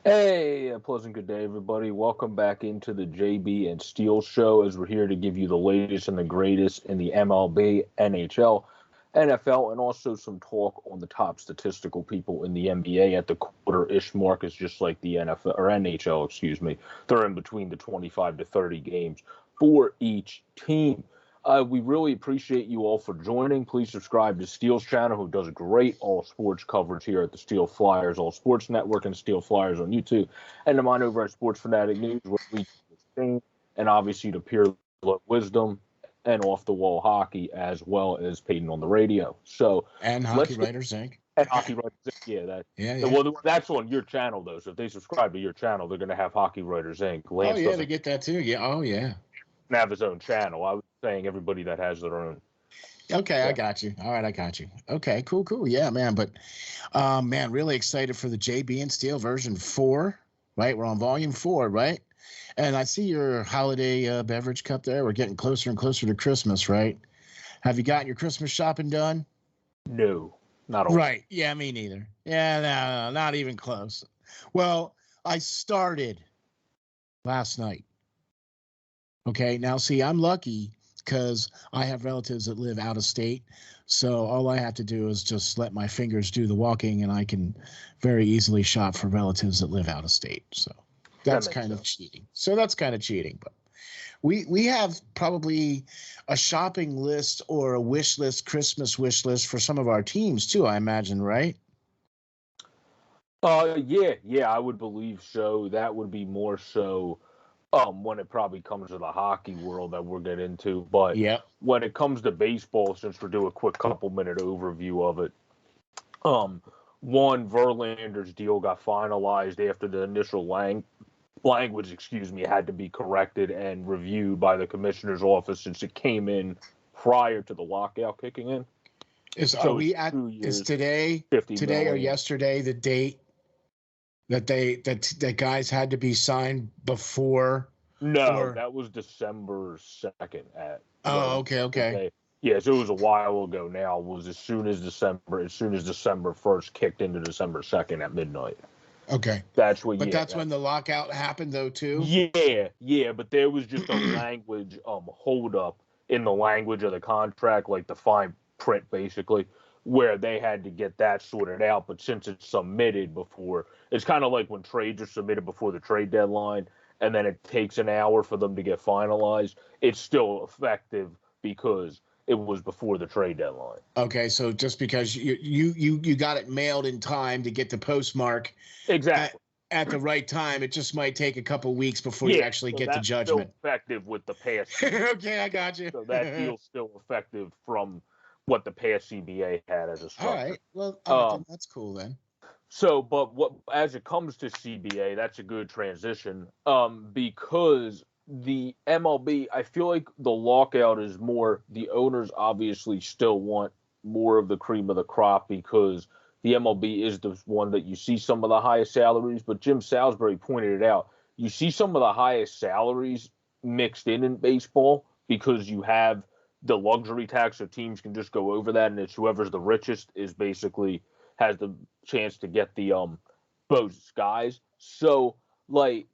Hey, a pleasant good day, everybody. Welcome back into the JB and Steel Show as we're here to give you the latest and the greatest in the MLB, NHL, NFL, and also some talk on the top statistical people in the NBA at the quarter-ish mark. Is just like the NFL or NHL, excuse me. They're in between the 25 to 30 games for each team. We really appreciate you all for joining. Please subscribe to Steel's channel, who does great all sports coverage here at the SteelFlyers All Sports Network and SteelFlyers on YouTube, and to mine over at Sports Fanatic News, where we do and obviously to Pure Wisdom and Off the Wall Hockey, as well as Peyton on the radio. So And Hockey Writers Inc. And Hockey Writers Inc. Yeah, yeah. Well, that's on your channel though. So if they subscribe to your channel, they're going to have Hockey Writers Inc. Lance they get that too. Yeah. Oh yeah. Have his own channel. I was saying everybody that has their own. Okay, yeah. I got you. All right, I got you. Okay, cool. Yeah, man. But, man, really excited for the JB and Steel version 4, right? We're on volume 4, right? And I see your holiday beverage cup there. We're getting closer and closer to Christmas, right? Have you gotten your Christmas shopping done? No, not all. Right. Yeah, me neither. Yeah, no, not even close. Well, I started last night. Okay, now see, I'm lucky because I have relatives that live out of state. So all I have to do is just let my fingers do the walking, and I can very easily shop for relatives that live out of state. So that's kind of cheating. But we have probably a shopping list or a wish list, Christmas wish list for some of our teams too, I imagine, right? Yeah, I would believe so. That would be more so when it probably comes to the hockey world that we'll get into. But when it comes to baseball, since we're doing a quick couple-minute overview of it, one, Verlander's deal got finalized after the initial language, had to be corrected and reviewed by the commissioner's office since it came in prior to the lockout kicking in. Is today or yesterday the date that guys had to be signed before? No, that was December 2nd. Okay. Yeah, so it was a while ago now. It was as soon as December 1st kicked into December 2nd at midnight. Okay. That's when. But that's when the lockout happened, though, too. Yeah. But there was just a language hold up in the language of the contract, like the fine print, basically, where they had to get that sorted out. But since it's submitted before, it's kind of like when trades are submitted before the trade deadline, and then it takes an hour for them to get finalized. It's still effective because it was before the trade deadline. Okay, so just because you got it mailed in time to get the postmark exactly at the right time, it just might take a couple weeks before you actually get the judgment. Still effective with the past. Okay, I got you. So that deal's still effective from what the past CBA had as a structure. All right, well, that's cool then. So, but as it comes to CBA, that's a good transition because the MLB, I feel like the lockout is more, the owners obviously still want more of the cream of the crop because the MLB is the one that you see some of the highest salaries, but Jim Salisbury pointed it out. You see some of the highest salaries mixed in baseball because you have the luxury tax, so teams can just go over that, and it's whoever's the richest is basically has the chance to get the most guys. So, like,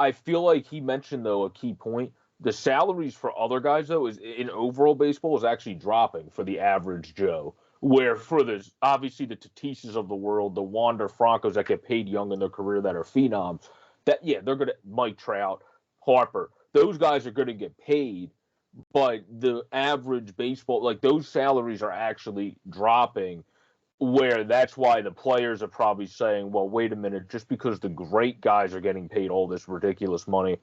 I feel like he mentioned, though, a key point. The salaries for other guys, though, is in overall baseball is actually dropping for the average Joe. Where for the obviously the Tatises of the world, the Wander Francos that get paid young in their career that are phenoms, they're gonna Mike Trout, Harper, those guys are gonna get paid. But the average baseball, like those salaries are actually dropping. Where that's why the players are probably saying, well, wait a minute, just because the great guys are getting paid all this ridiculous money,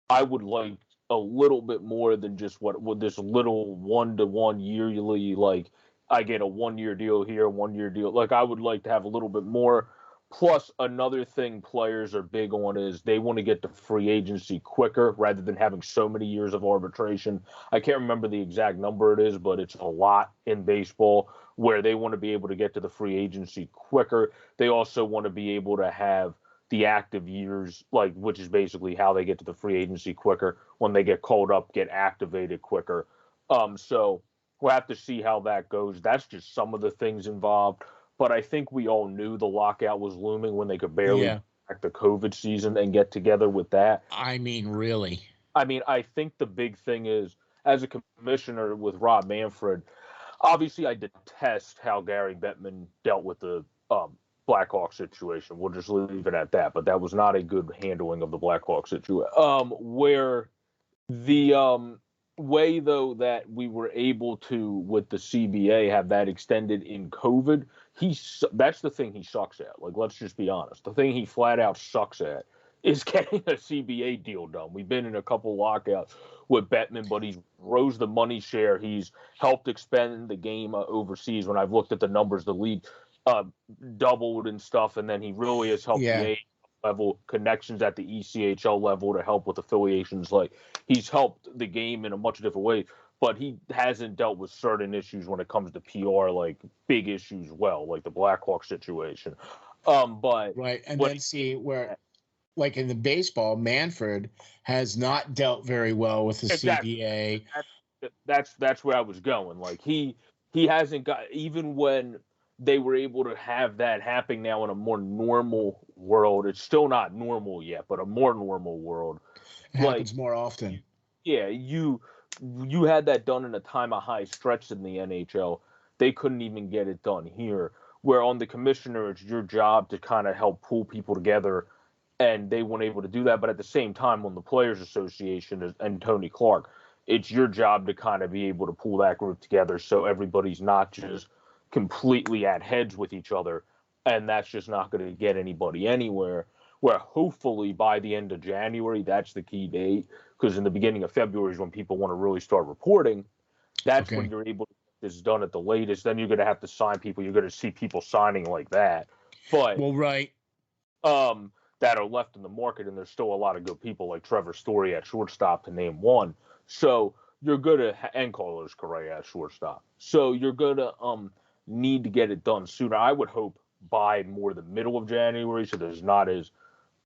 I would like a little bit more than just what this little 1-to-1 yearly, like I get a 1-year deal here, 1-year deal. Like I would like to have a little bit more. Plus, another thing players are big on is they want to get to free agency quicker rather than having so many years of arbitration. I can't remember the exact number it is, but it's a lot in baseball where they want to be able to get to the free agency quicker. They also want to be able to have the active years, like which is basically how they get to the free agency quicker. When they get called up, get activated quicker. So we'll have to see how that goes. That's just some of the things involved. But I think we all knew the lockout was looming when they could barely back the COVID season and get together with that. I mean, really. I mean, I think the big thing is, as a commissioner with Rob Manfred, obviously I detest how Gary Bettman dealt with the Blackhawks situation. We'll just leave it at that. But that was not a good handling of the Blackhawks situation. Where the way, though, that we were able to, with the CBA, have that extended in COVID, that's the thing he sucks at. Like, let's just be honest. The thing he flat out sucks at is getting a CBA deal done. We've been in a couple lockouts with Bettman, but he's rose the money share. He's helped expand the game overseas. When I've looked at the numbers, the league doubled and stuff, and then he really has helped the AHL level connections at the ECHL level to help with affiliations. Like, he's helped the game in a much different way, but he hasn't dealt with certain issues when it comes to PR, like big issues, like the Blackhawk situation. But right, and then see where, like in the baseball, Manfred has not dealt very well with the CBA. That's where I was going. Like he hasn't got, even when they were able to have that happening now in a more normal world. It's still not normal yet, but a more normal world. It happens more often. Yeah, you had that done in a time of high stretch in the NHL. They couldn't even get it done here. Where on the commissioner, it's your job to kind of help pull people together, and they weren't able to do that. But at the same time, on the Players Association and Tony Clark, it's your job to kind of be able to pull that group together so everybody's not just completely at heads with each other, and that's just not going to get anybody anywhere. Where hopefully by the end of January, that's the key date, because in the beginning of February is when people want to really start reporting. That's when you're able to get this done at the latest. Then you're going to have to sign people. You're going to see people signing like that. But that are left in the market, and there's still a lot of good people like Trevor Story at shortstop, to name one. So you're going to, and Carlos Correa at shortstop. So you're going to need to get it done sooner. I would hope by more the middle of January, so there's not as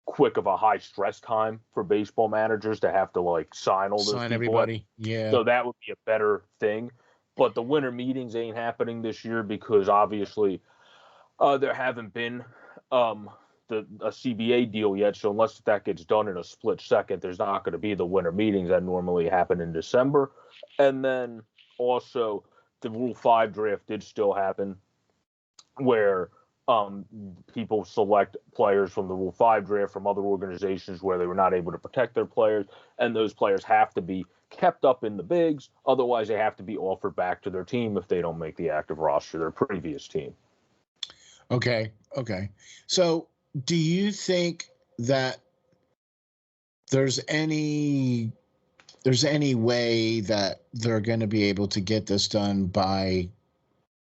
quick of a high stress time for baseball managers to have to like sign all those people. Everybody. Yeah. So that would be a better thing. But the winter meetings ain't happening this year because obviously there haven't been a CBA deal yet. So unless that gets done in a split second, there's not going to be the winter meetings that normally happen in December. And then also the Rule 5 draft did still happen, where people select players from the Rule 5 draft from other organizations where they were not able to protect their players, and those players have to be kept up in the bigs. Otherwise, they have to be offered back to their team if they don't make the active roster, their previous team. Okay. So do you think that there's any way that they're going to be able to get this done by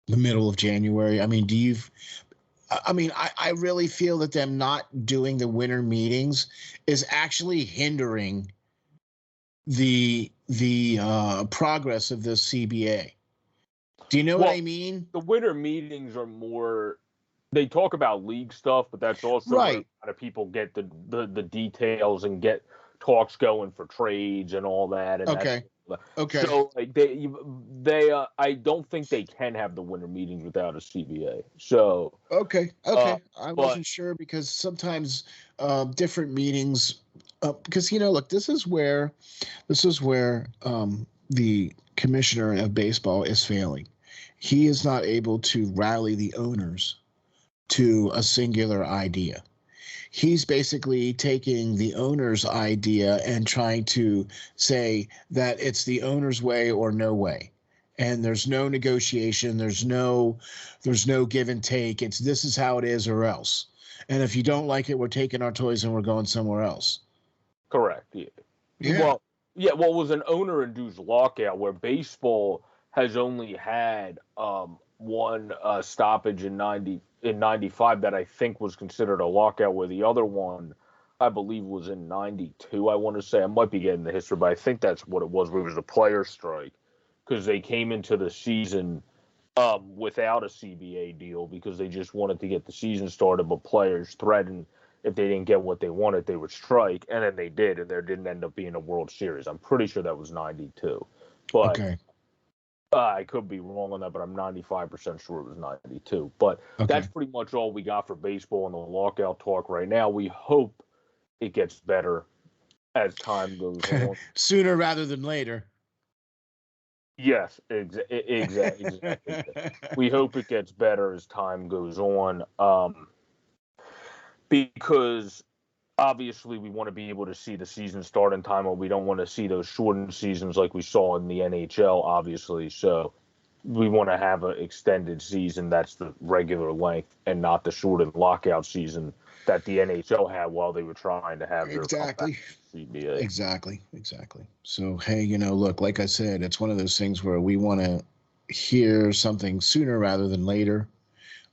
the middle of January? I mean, I really feel that them not doing the winter meetings is actually hindering the progress of the CBA. Do you know what I mean? The winter meetings are more, they talk about league stuff, but that's also where a lot of people get the details and get talks going for trades and all that. And okay. So like they I don't think they can have the winter meetings without a CBA. So okay. I wasn't sure because sometimes different meetings because look, this is where the commissioner of baseball is failing. He is not able to rally the owners to a singular idea. He's basically taking the owner's idea and trying to say that it's the owner's way or no way. And there's no negotiation. There's no give and take. This is how it is or else. And if you don't like it, we're taking our toys and we're going somewhere else. Correct. Yeah. Well, it was an owner-induced lockout where baseball has only had one stoppage in 95 that I think was considered a lockout, where the other one I believe was in 92. I want to say, I might be getting the history, but I think that's what it was, where it was a player strike because they came into the season without a CBA deal because they just wanted to get the season started, but players threatened if they didn't get what they wanted, they would strike, and then they did, and there didn't end up being a World Series. I'm pretty sure that was 92. But I could be wrong on that, but I'm 95% sure it was 92. But that's pretty much all we got for baseball and the lockout talk right now. We hope it gets better as time goes on. Sooner rather than later. Yes, exactly. We hope it gets better as time goes on, because obviously we want to be able to see the season start in time, or we don't want to see those shortened seasons like we saw in the NHL, obviously. So we want to have an extended season that's the regular length and not the shortened lockout season that the NHL had while they were trying to have their exactly CBA. Exactly. So, hey, look, like I said, it's one of those things where we want to hear something sooner rather than later.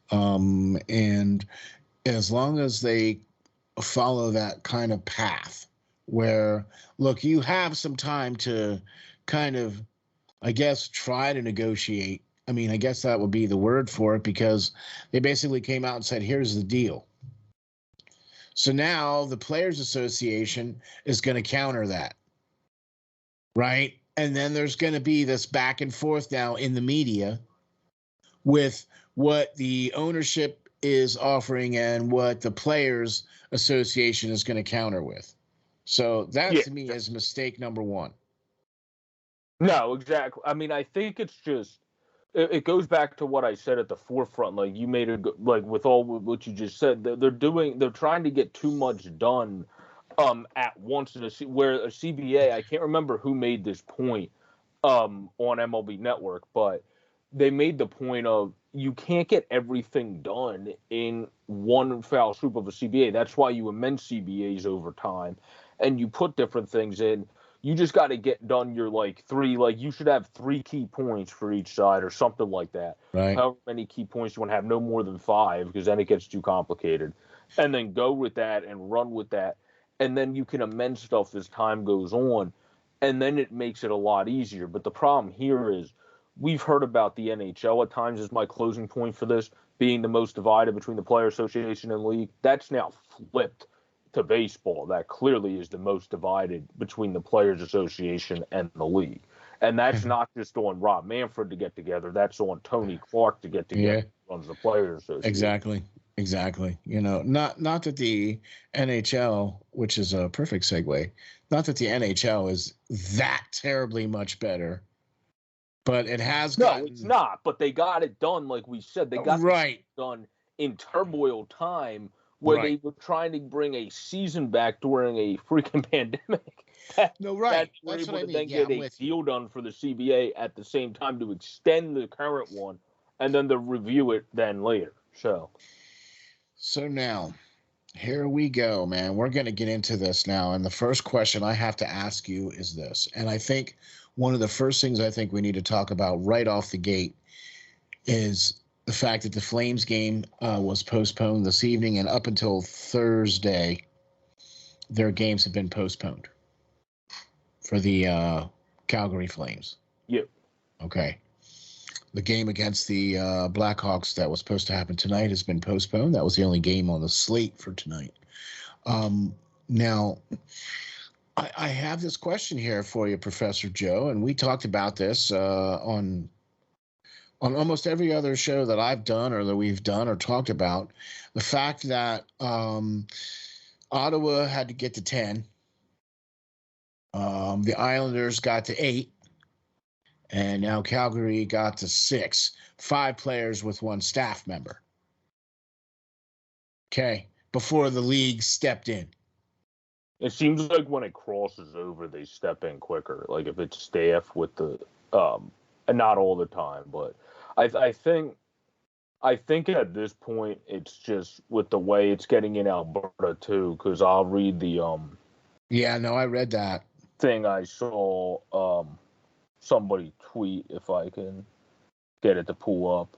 And as long as they follow that kind of path where, look, you have some time to kind of, I guess, try to negotiate. I mean, I guess that would be the word for it, because they basically came out and said, here's the deal. So now the Players Association is going to counter that, right? And then there's going to be this back and forth now in the media with what the ownership is offering and what the Players Association is going to counter with. So that, to me, is mistake number one. No, exactly. I mean, I think it's just, it goes back to what I said at the forefront. Like you made it, like with all what you just said, they're trying to get too much done at once where a CBA, I can't remember who made this point on MLB Network, but they made the point of you can't get everything done in one foul swoop of a CBA. That's why you amend CBAs over time and you put different things in. You just got to get done your you should have 3 key points for each side or something like that. Right. However many key points you want to have, no more than 5, because then it gets too complicated. And then go with that and run with that. And then you can amend stuff as time goes on. And then it makes it a lot easier. But the problem here is we've heard about the NHL at times as my closing point for this being the most divided between the Player Association and league. That's now flipped to baseball. That clearly is the most divided between the Players Association and the league. And that's not just on Rob Manfred to get together. That's on Tony Clark to get together. Yeah. Runs the Players Association. Exactly. Not that the NHL, which is a perfect segue, not that the NHL is that terribly much better, but it has gotten... No, it's not. But they got it done, like we said. They got it done in turmoil time, where they were trying to bring a season back during a freaking pandemic. That's what I mean. Then get a deal done for the CBA at the same time to extend the current one, and then to review it then later. So now, here we go, man. We're going to get into this now. And the first question I have to ask you is this. And I think one of the first things I think we need to talk about right off the gate is the fact that the Flames game was postponed this evening, and up until Thursday, their games have been postponed for the Calgary Flames. Yep. Okay. The game against the Blackhawks that was supposed to happen tonight has been postponed. That was the only game on the slate for tonight. Now, I have this question here for you, Professor Joe, and we talked about this on almost every other show that I've done or that we've done or talked about. The fact that Ottawa had to get to 10. The Islanders got to 8. And now Calgary got to 6. 5 players with 1 staff member. Okay. Before the league stepped in. It seems like when it crosses over, they step in quicker. Like if it's staff with the, and not all the time, but I think at this point it's just with the way it's getting in Alberta too. Because I'll read the Yeah, no, I read that thing I saw. Somebody tweet, if I can get it to pull up.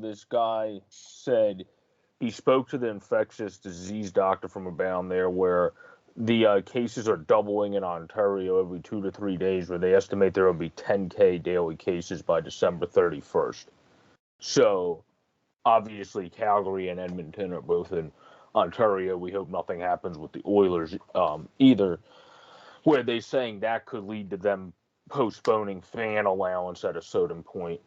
This guy said he spoke to the infectious disease doctor from Abound there, where the cases are doubling in Ontario every 2 to 3 days, where they estimate there will be 10K daily cases by December 31st. So obviously Calgary and Edmonton are both in Ontario. We hope nothing happens with the Oilers either, where they're saying that could lead to them postponing fan allowance at a certain point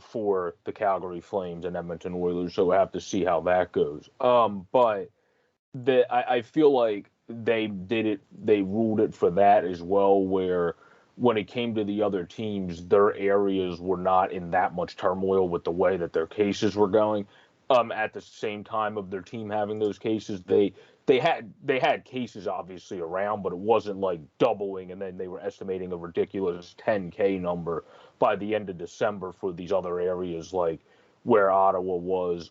for the Calgary Flames and Edmonton Oilers, so we'll have to see how that goes. But I feel like they ruled it for that as well, where when it came to the other teams, their areas were not in that much turmoil with the way that their cases were going. At the same time of their team having those cases, they had cases obviously around, but it wasn't like doubling, and then they were estimating a ridiculous 10K number by the end of December for these other areas, like where Ottawa was,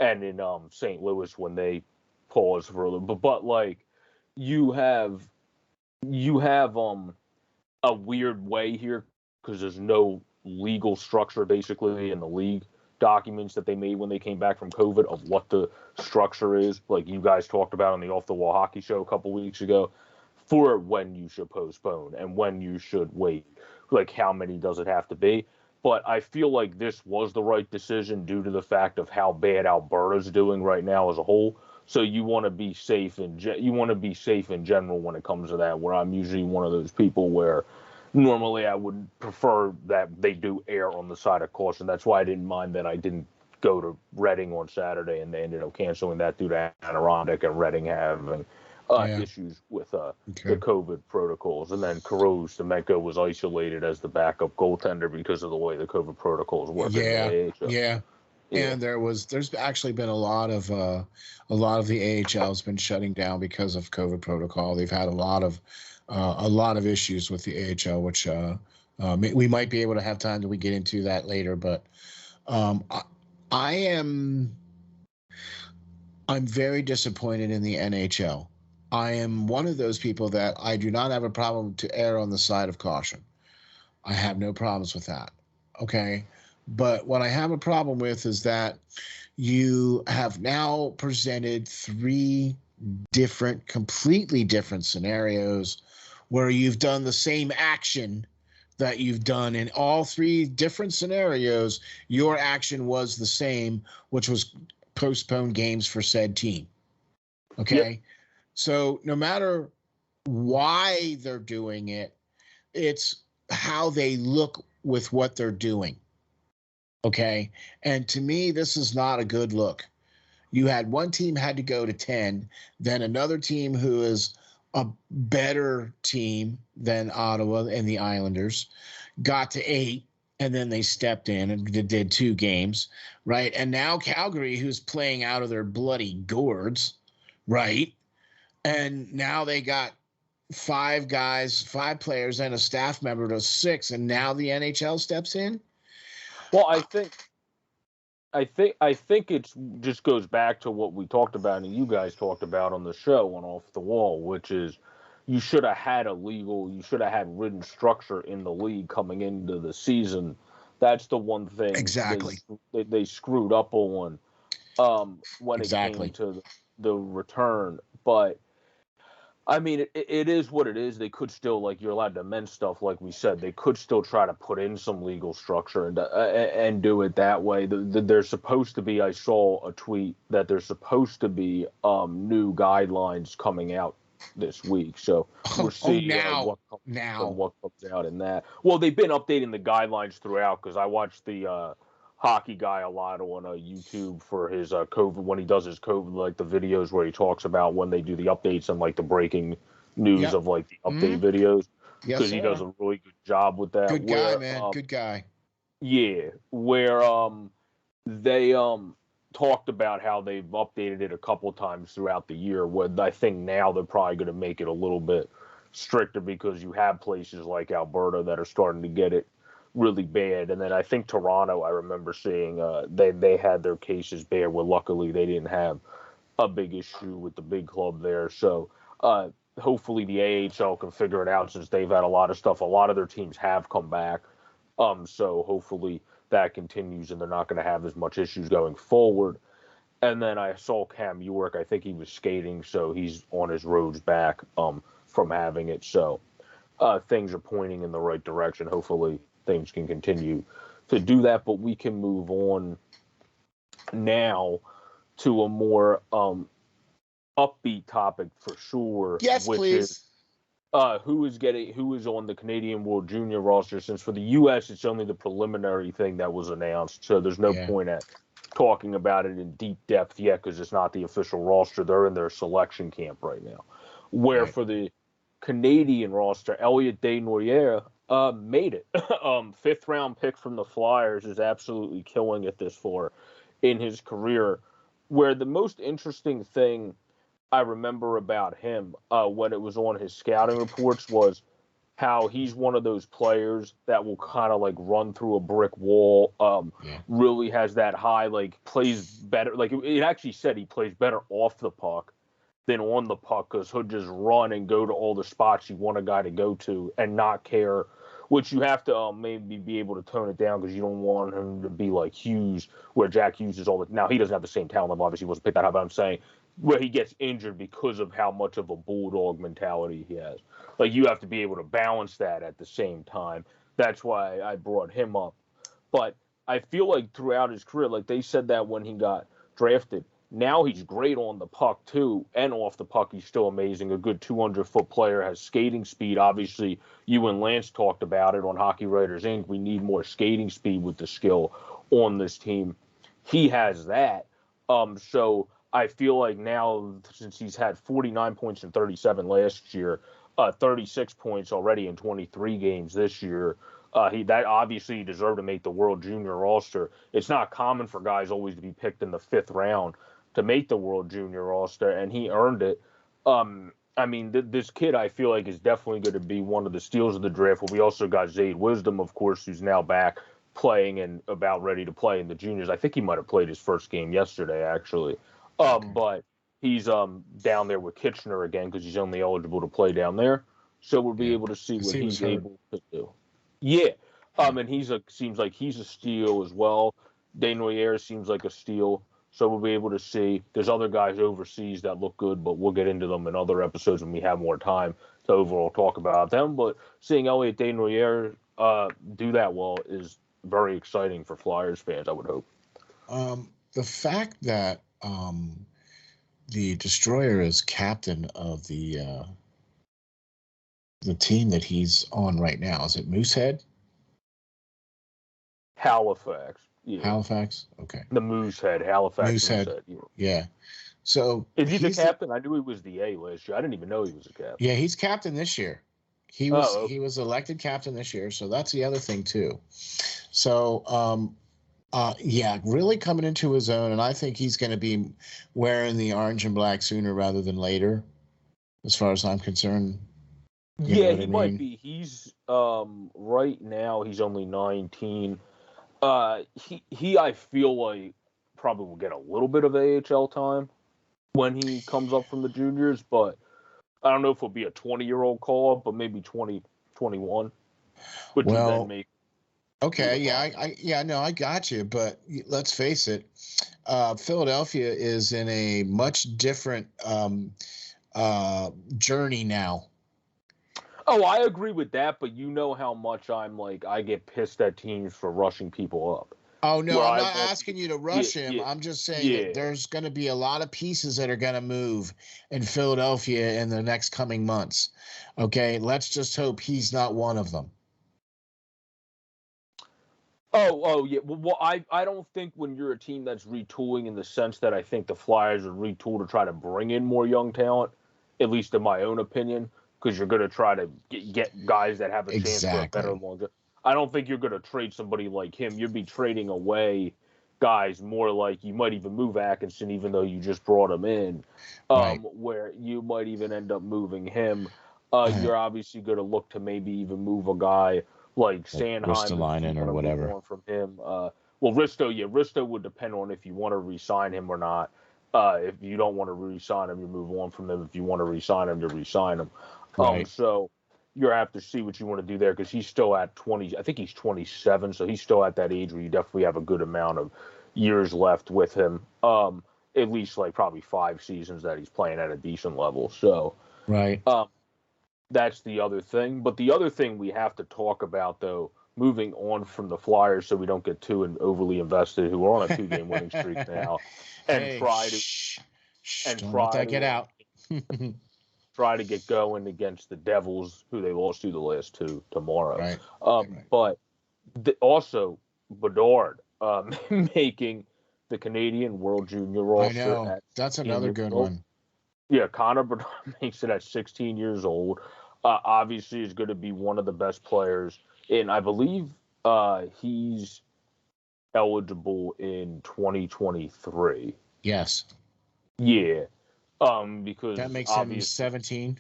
and in St. Louis when they paused for a little. But like you have a weird way here because there's no legal structure basically in the league documents that they made when they came back from COVID of what the structure is, like you guys talked about on the Off the Wall Hockey Show a couple weeks ago, for when you should postpone and when you should wait. Like how many does it have to be? But I feel like this was the right decision due to the fact of how bad Alberta's doing right now as a whole. So you want to be safe in general when it comes to that. Where I'm usually one of those people where normally I would prefer that they do err on the side of caution. That's why I didn't mind that I didn't go to Reading on Saturday, and they ended up canceling that due to Adirondack and Reading having issues with the COVID protocols. And then Kuros Demenko was isolated as the backup goaltender because of the way the COVID protocols work. Yeah. And there's actually been a lot of the AHL has been shutting down because of COVID protocol. They've had a lot of issues with the AHL, which we might be able to have time that we get into that later. But I'm very disappointed in the NHL. I am one of those people that I do not have a problem to err on the side of caution. I have no problems with that. Okay. But what I have a problem with is that you have now presented three completely different scenarios where you've done the same action that you've done in all three different scenarios. Your action was the same, which was postpone games for said team. Okay. Yep. So no matter why they're doing it, it's how they look with what they're doing. Okay. And to me, this is not a good look. You had one team had to go to 10, then another team who is a better team than Ottawa and the Islanders got to 8, and then they stepped in and did 2 games, right? And now Calgary, who's playing out of their bloody gourds, right? And now they got 5 players and a staff member to 6, and now the NHL steps in. Well, I think it just goes back to what we talked about and you guys talked about on the show on Off the Wall, which is you should have had written structure in the league coming into the season. That's the one thing exactly they screwed up on when it came to the return. But I mean, it is what it is. They could still, like, you're allowed to amend stuff, like we said. They could still try to put in some legal structure and do it that way. There's supposed to be, I saw a tweet that there's supposed to be new guidelines coming out this week. So we'll see what comes out in that. Well, they've been updating the guidelines throughout because I watched the hockey guy a lot on YouTube for his COVID, when he does his COVID, like the videos where he talks about when they do the updates and like the breaking news of like the update videos, because he does a really good job with that. Good guy, man. Good guy. Yeah, where they talked about how they've updated it a couple times throughout the year. Where I think now they're probably going to make it a little bit stricter because you have places like Alberta that are starting to get it really bad. And then I think Toronto, I remember seeing they had their cases bad, where luckily they didn't have a big issue with the big club there. So hopefully the AHL can figure it out, since they've had a lot of stuff. A lot of their teams have come back. So hopefully that continues and they're not going to have as much issues going forward. And then I saw Cam York, I think he was skating, so he's on his roads back from having it. So things are pointing in the right direction. Hopefully things can continue to do that, but we can move on now to a more upbeat topic for sure. Yes, please. who is on the Canadian World Junior roster, since for the U.S. it's only the preliminary thing that was announced, so there's no point at talking about it in deep depth yet because it's not the official roster. They're in their selection camp right now. Where for the Canadian roster, Elliot Desnoyers made it. Fifth round pick from the Flyers is absolutely killing it this far in his career. Where the most interesting thing I remember about him when it was on his scouting reports was how he's one of those players that will kind of like run through a brick wall. Really has that high, like plays better. Like it actually said he plays better off the puck than on the puck because he'll just run and go to all the spots you want a guy to go to and not care. Which you have to maybe be able to tone it down because you don't want him to be like Hughes, where Jack Hughes is all the. Now he doesn't have the same talent level. Obviously, he wasn't picked that up. But I'm saying where he gets injured because of how much of a bulldog mentality he has. Like you have to be able to balance that at the same time. That's why I brought him up. But I feel like throughout his career, like they said that when he got drafted. Now he's great on the puck, too, and off the puck, he's still amazing. A good 200-foot player, has skating speed. Obviously, you and Lance talked about it on Hockey Writers, Inc. We need more skating speed with the skill on this team. He has that. So I feel like now, since he's had 49 points in 37 last year, 36 points already in 23 games this year, that obviously deserved to make the World Junior roster. It's not common for guys always to be picked in the 5th round to make the World Junior roster, and he earned it. I mean, this kid I feel like is definitely going to be one of the steals of the draft. Well, we also got Zade Wisdom, of course, who's now back playing and about ready to play in the juniors. I think he might have played his first game yesterday, actually. But he's down there with Kitchener again because he's only eligible to play down there. So we'll be able to see what he's able to do. Yeah. And seems like he's a steal as well. Desnoyers seems like a steal. So we'll be able to see. There's other guys overseas that look good, but we'll get into them in other episodes when we have more time to overall talk about them. But seeing Elliot Desnoyers do that well is very exciting for Flyers fans, I would hope. The fact that the Destroyer is captain of the team that he's on right now, is it Moosehead? Halifax. Yeah. Halifax? Okay. The Moosehead, Halifax Moosehead. Yeah. So is he the captain? I knew he was the A last year. I didn't even know he was a captain. Yeah, he's captain this year. He was elected captain this year, so that's the other thing too. So really coming into his own, and I think he's going to be wearing the orange and black sooner rather than later, as far as I'm concerned. He might be. He's right now he's only 19. He I feel like probably will get a little bit of AHL time when he comes up from the juniors, but I don't know if it'll be a 20-year-old call-up, but maybe 20, 21. Which would then make. Okay, I got you, but let's face it, Philadelphia is in a much different journey now. Oh, I agree with that, but you know how much I get pissed at teams for rushing people up. Oh, no, I'm not asking you to rush him. I'm just saying that there's going to be a lot of pieces that are going to move in Philadelphia in the next coming months. Okay, let's just hope he's not one of them. Oh, yeah. Well, I don't think when you're a team that's retooling in the sense that I think the Flyers are retooled to try to bring in more young talent, at least in my own opinion, because you're going to try to get guys that have a chance for a better longer. I don't think you're going to trade somebody like him. You'd be trading away guys more like you might even move Atkinson, even though you just brought him in, where you might even end up moving him. You're obviously going to look to maybe even move a guy like Sanheim, Ristolainen or whatever. From him. Risto would depend on if you want to re-sign him or not. If you don't want to re-sign him, you move on from him. If you want to re-sign him, you re-sign him. So you have to see what you want to do there because he's still at 20. I think he's 27, so he's still at that age where you definitely have a good amount of years left with him. At least like probably 5 seasons that he's playing at a decent level. So that's the other thing. But the other thing we have to talk about, though, moving on from the Flyers so we don't get too overly invested, who are on a 2-game winning streak now, and don't let that get out. try to get going against the Devils, who they lost to the last two tomorrow. Right. But also Bedard making the Canadian World Junior roster. I know. That's another good one. Yeah, Connor Bedard makes it at 16 years old. Obviously, is going to be one of the best players. And I believe he's eligible in 2023. Yes. Yeah. Because that makes him 17.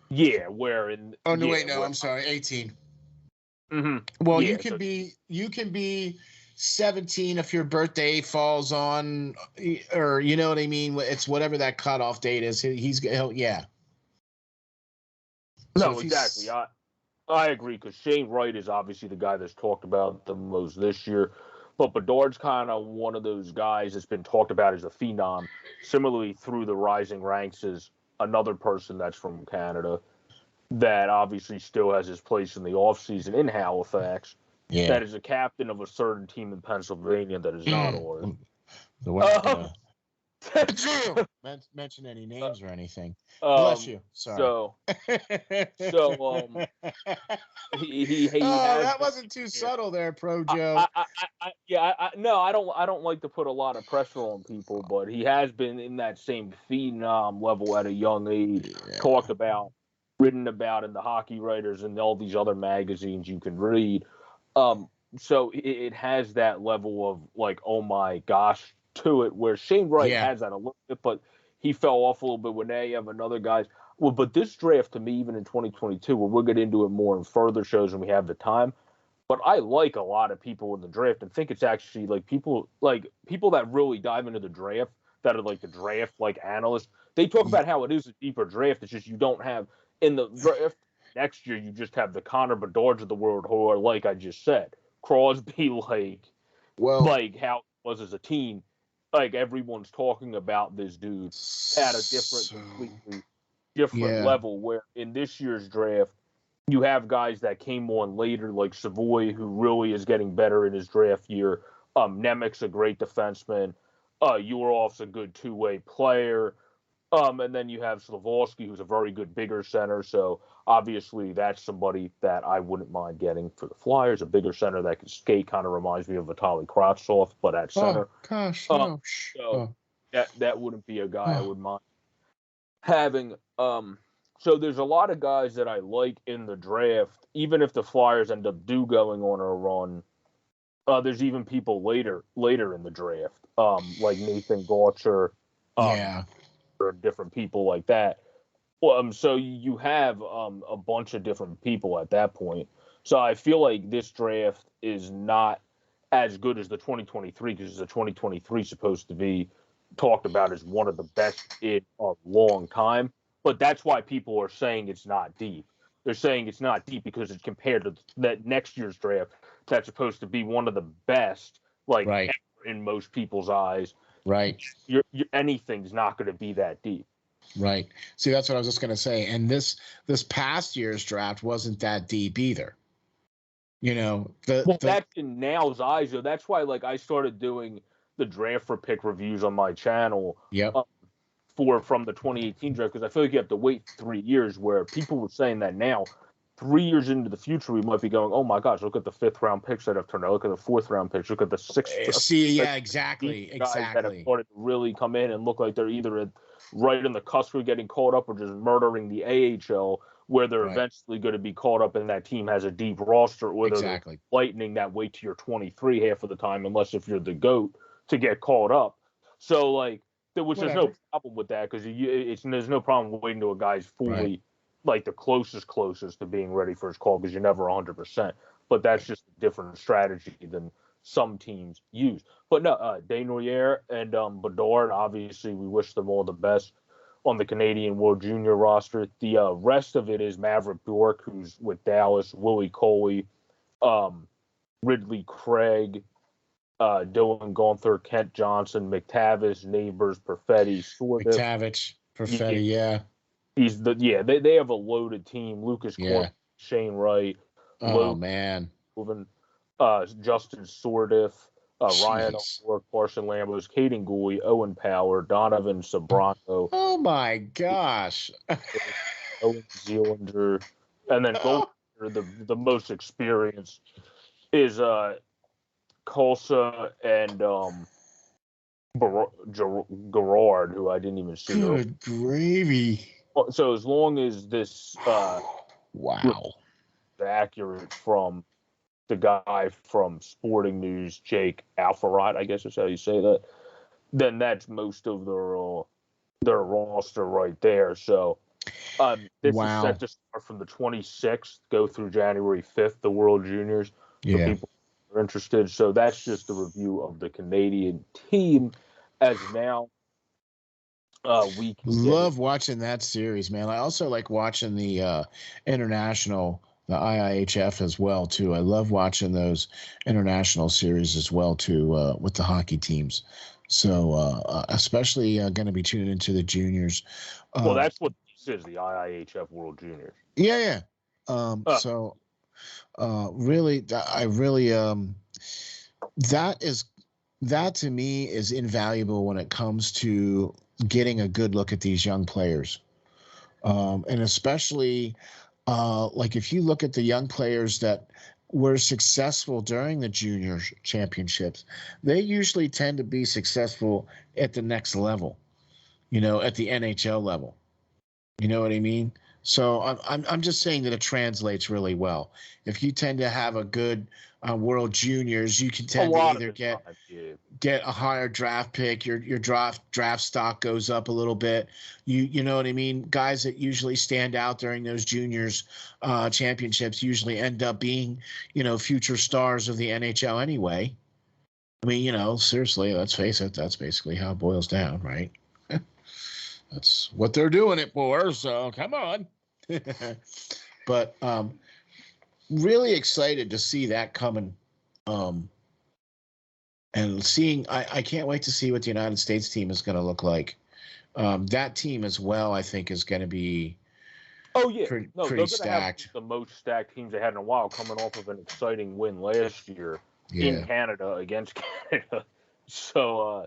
Yeah, where in Oh no, yeah, wait, no, I'm sorry, 18. Mm-hmm. Well, you can be 17 if your birthday falls on, or you know what I mean. It's whatever that cutoff date is. Yeah. No, exactly. I agree because Shane Wright is obviously the guy that's talked about the most this year, but Bedard's kind of one of those guys that's been talked about as a phenom. Similarly, through the rising ranks is another person that's from Canada that obviously still has his place in the offseason in Halifax. Yeah. That is a captain of a certain team in Pennsylvania that is not ours. The way mention any names or anything. Bless you. Sorry. He that wasn't too subtle there, Pro Joe. No, I don't like to put a lot of pressure on people, but he has been in that same phenom level at a young age. Talked about, written about in the Hockey Writers and all these other magazines you can read. So it has that level of like, oh my gosh, to it, where Shane Wright has that a little bit, but he fell off a little bit when they have another guys. Well, but this draft to me, even in 2022, we'll get into it more in further shows when we have the time. But I like a lot of people in the draft and think it's actually like people that really dive into the draft that are like the draft like analysts. They talk about how it is a deeper draft. It's just you don't have in the draft next year. You just have the Connor Bedards of the world who are like I just said, Crosby, like how it was as a team. Like everyone's talking about this dude at a completely different level. Where in this year's draft, you have guys that came on later, like Savoy, who really is getting better in his draft year. Nemec's a great defenseman. Yurov's a good two-way player. And then you have Slavorsky, who's a very good bigger center. So obviously that's somebody that I wouldn't mind getting for the Flyers. A bigger center that can skate kind of reminds me of Vitaly Kravtsov, but at center. Oh gosh, no. So that wouldn't be a guy I would mind having. So there's a lot of guys that I like in the draft, even if the Flyers end up going on a run. There's even people later in the draft, like Nathan Gauthier, or different people like that. So you have a bunch of different people at that point. So I feel like this draft is not as good as the 2023 because the 2023 is supposed to be talked about as one of the best in a long time. But that's why people are saying it's not deep. They're saying it's not deep because it's compared to that next year's draft that's supposed to be one of the best, ever in most people's eyes. Right. Anything's not going to be that deep. Right. See, that's what I was just going to say. And this past year's draft wasn't that deep either. You know, that's in now's eyes. So that's why, I started doing the draft for pick reviews on my channel. Yep. From the 2018 draft, because I feel like you have to wait 3 years. Where people were saying that now, 3 years into the future, we might be going, oh my gosh, look at the 5th round picks that have turned out. Look at the 4th round picks. Look at the 6th. Exactly. Guys that have started to really come in and look like they're either right in the cusp of getting caught up or just murdering the AHL, where they're eventually going to be caught up and that team has a deep roster, or they're lightning that wait to your 23 half of the time, unless if you're the GOAT to get caught up. So there's no problem with that because there's no problem waiting till a guy's fully the closest to being ready for his call because you're never 100%. But that's just a different strategy than some teams use. But no, Desnoyers and Bedard, obviously we wish them all the best on the Canadian World Junior roster. The rest of it is Maverick Bjork, who's with Dallas, Willie Coley, Ridley Craig, Dylan Gunther, Kent Johnson, McTavish, Neighbors, Perfetti, Sordiff. McTavish, Perfetti, they have a loaded team. Lucas Corn, Shane Wright. Oh man. Justin Sordiff. Ryan Jeez. O'Rourke, Parson Lambos, Caden Gooley, Owen Power, Donovan Sobranco, Oh my gosh. Owen Zealander, and then goal the most experienced is Colsa and Gerard, who I didn't even see. Good gravy. So as long as this Wow. accurate from the guy from Sporting News, Jake Alfarad, I guess is how you say that, then that's most of their roster right there. So this is set to start from the 26th, go through January 5th, the World Juniors, for people who are interested. So that's just a review of the Canadian team as now. We can love watching that series, man. I also like watching the international, the IIHF as well too. I love watching those international series as well too with the hockey teams. So especially going to be tuning into the juniors. Well, that's what this is, the IIHF World Juniors. Yeah. So really, I really that to me is invaluable when it comes to getting a good look at these young players. And especially like if you look at the young players that were successful during the junior championships, they usually tend to be successful at the next level, at the NHL level. You know what I mean? So I'm just saying that it translates really well. If you tend to have a good World Juniors, you can tend to either get a higher draft pick. Your draft stock goes up a little bit. You know what I mean? Guys that usually stand out during those juniors championships usually end up being future stars of the NHL anyway. I mean, seriously, let's face it. That's basically how it boils down, right? That's what they're doing it for. So come on. But really excited to see that coming. And seeing, I can't wait to see what the United States team is going to look like. That team as well, I think, is going to be pretty stacked. Have the most stacked teams they had in a while, coming off of an exciting win last year in Canada against Canada. So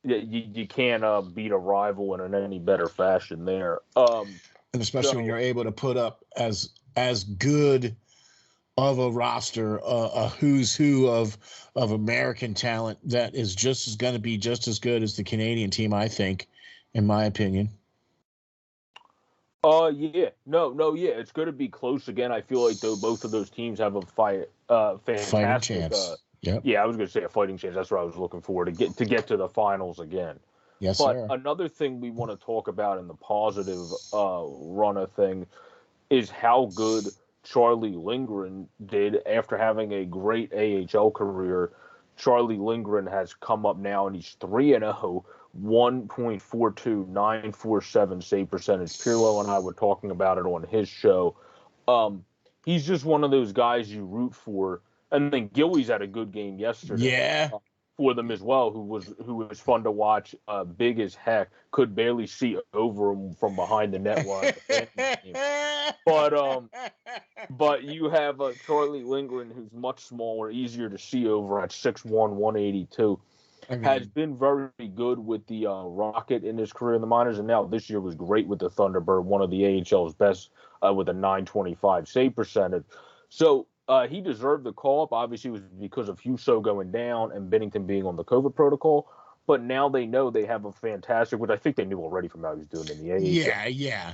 you can't beat a rival in any better fashion there. And especially when you're able to put up as good of a roster, a who's who of American talent that is going to be just as good as the Canadian team, I think, in my opinion. Yeah. No, yeah. It's going to be close again. I feel like both of those teams have a fantastic fighting chance. Yeah, I was going to say a fighting chance. That's what I was looking for, to get to the finals again. Yes, but sir. Another thing we want to talk about in the positive runner thing is how good Charlie Lindgren did after having a great AHL career. Charlie Lindgren has come up now, and he's 3-0, 1.42, 947 save percentage. Pirlo and I were talking about it on his show. He's just one of those guys you root for. And then Gillies had a good game yesterday. For them as well, who was fun to watch, big as heck, could barely see over him from behind the net line. But you have Charlie Lindgren, who's much smaller, easier to see over at 6'1", 182. Has been very good with the Rocket in his career in the minors, and now this year was great with the Thunderbird, one of the AHL's best, with a 925 save percentage. So he deserved the call-up. Obviously, it was because of Husso going down and Bennington being on the COVID protocol. But now they know they have a fantastic, which I think they knew already from how he was doing in the AHL.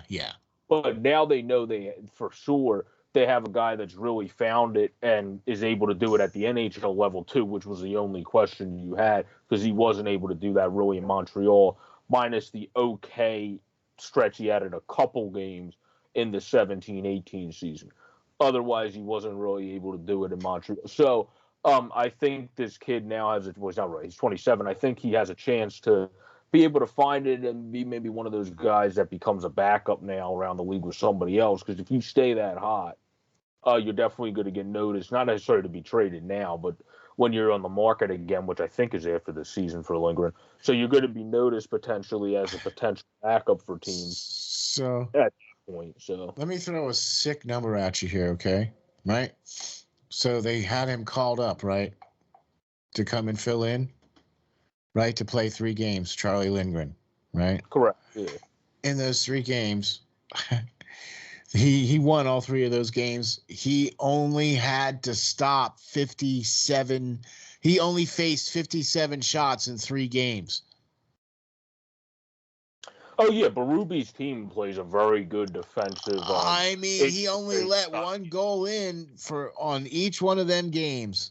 Yeah. But now they know for sure they have a guy that's really found it and is able to do it at the NHL level too, which was the only question you had, because he wasn't able to do that really in Montreal, minus the okay stretch he had in a couple games in the 17-18 season. Otherwise, he wasn't really able to do it in Montreal. So I think this kid now has well, he's not right. He's 27. I think he has a chance to be able to find it and be maybe one of those guys that becomes a backup now around the league with somebody else. Because if you stay that hot, you're definitely going to get noticed. Not necessarily to be traded now, but when you're on the market again, which I think is after the season for Lindgren. So you're going to be noticed potentially as a potential backup for teams. So at that point. So let me throw a sick number at you here, okay? Right? So they had him called up, right? to come and fill in, right? To play 3 games, Charlie Lindgren, right? Correct. Yeah. In those 3 games, he won all 3 of those games. He only had to stop 57. He only faced 57 shots in 3 games. Oh yeah, Berube's team plays a very good defensive. I mean, he only let 1 goal in on each one of them games.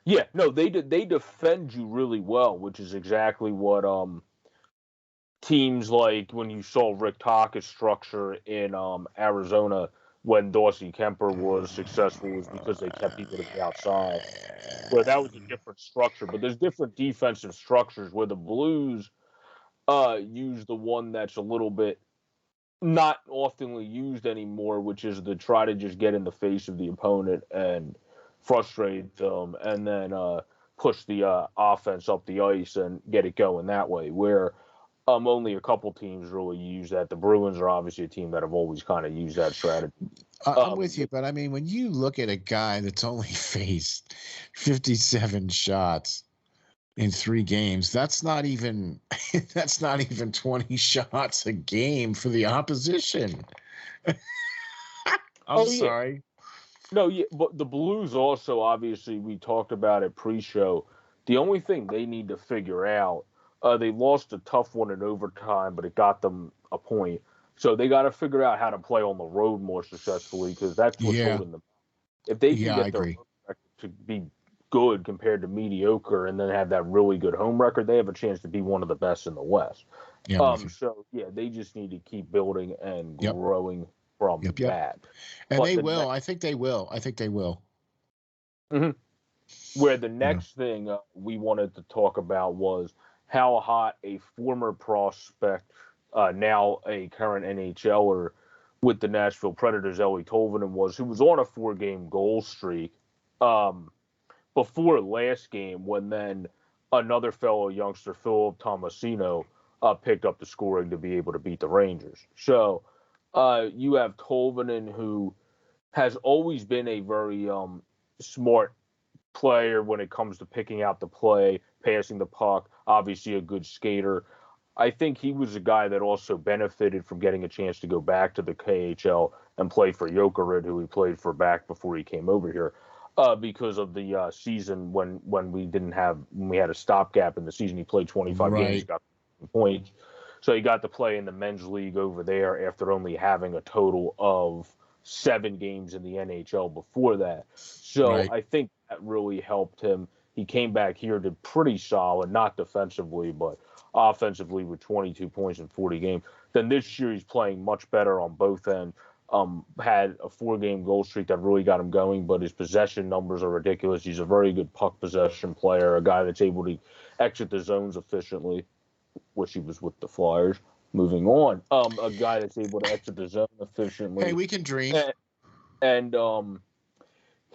Yeah, no, they defend you really well, which is exactly what teams like when you saw Rick Taka's structure in Arizona when Dorsey Kemper was successful was because they kept people to the outside. Where that was a different structure, but there's different defensive structures where the Blues use the one that's a little bit not oftenly used anymore, which is to try to just get in the face of the opponent and frustrate them, and then push the offense up the ice and get it going that way. Where only a couple teams really use that. The Bruins are obviously a team that have always kind of used that strategy. I'm with you, but I mean, when you look at a guy that's only faced 57 shots in 3 games, that's not even 20 shots a game for the opposition. I'm sorry. No, yeah, but the Blues also, obviously, we talked about it pre-show. The only thing they need to figure out, they lost a tough one in overtime, but it got them a point. So they got to figure out how to play on the road more successfully because that's what's holding them. If they can get their home record to be good compared to mediocre and then have that really good home record, they have a chance to be one of the best in the West. So, yeah, they just need to keep building and growing from that. And but they will. I think they will. Mm-hmm. Where the next thing we wanted to talk about was how hot a former prospect, now a current NHLer with the Nashville Predators, Ellie Tolvanen was, who was on a 4-game goal streak before last game when then another fellow youngster, Philip Tomasino, picked up the scoring to be able to beat the Rangers. So you have Tolvanen, who has always been a very smart player when it comes to picking out the play, passing the puck, obviously a good skater. I think he was a guy that also benefited from getting a chance to go back to the KHL and play for Jokerit, who he played for back before he came over here, because of the season when we had a stopgap in the season. He played 25 games, got points. So he got to play in the men's league over there after only having a total of 7 games in the NHL before that. So I think that really helped him. He came back here, did pretty solid, not defensively, but offensively with 22 points in 40 games. Then this year he's playing much better on both ends. Had a 4-game goal streak that really got him going, but his possession numbers are ridiculous. He's a very good puck possession player, a guy that's able to exit the zones efficiently, which he was with the Flyers. Moving on, a guy that's able to exit the zone efficiently. Hey, we can dream. And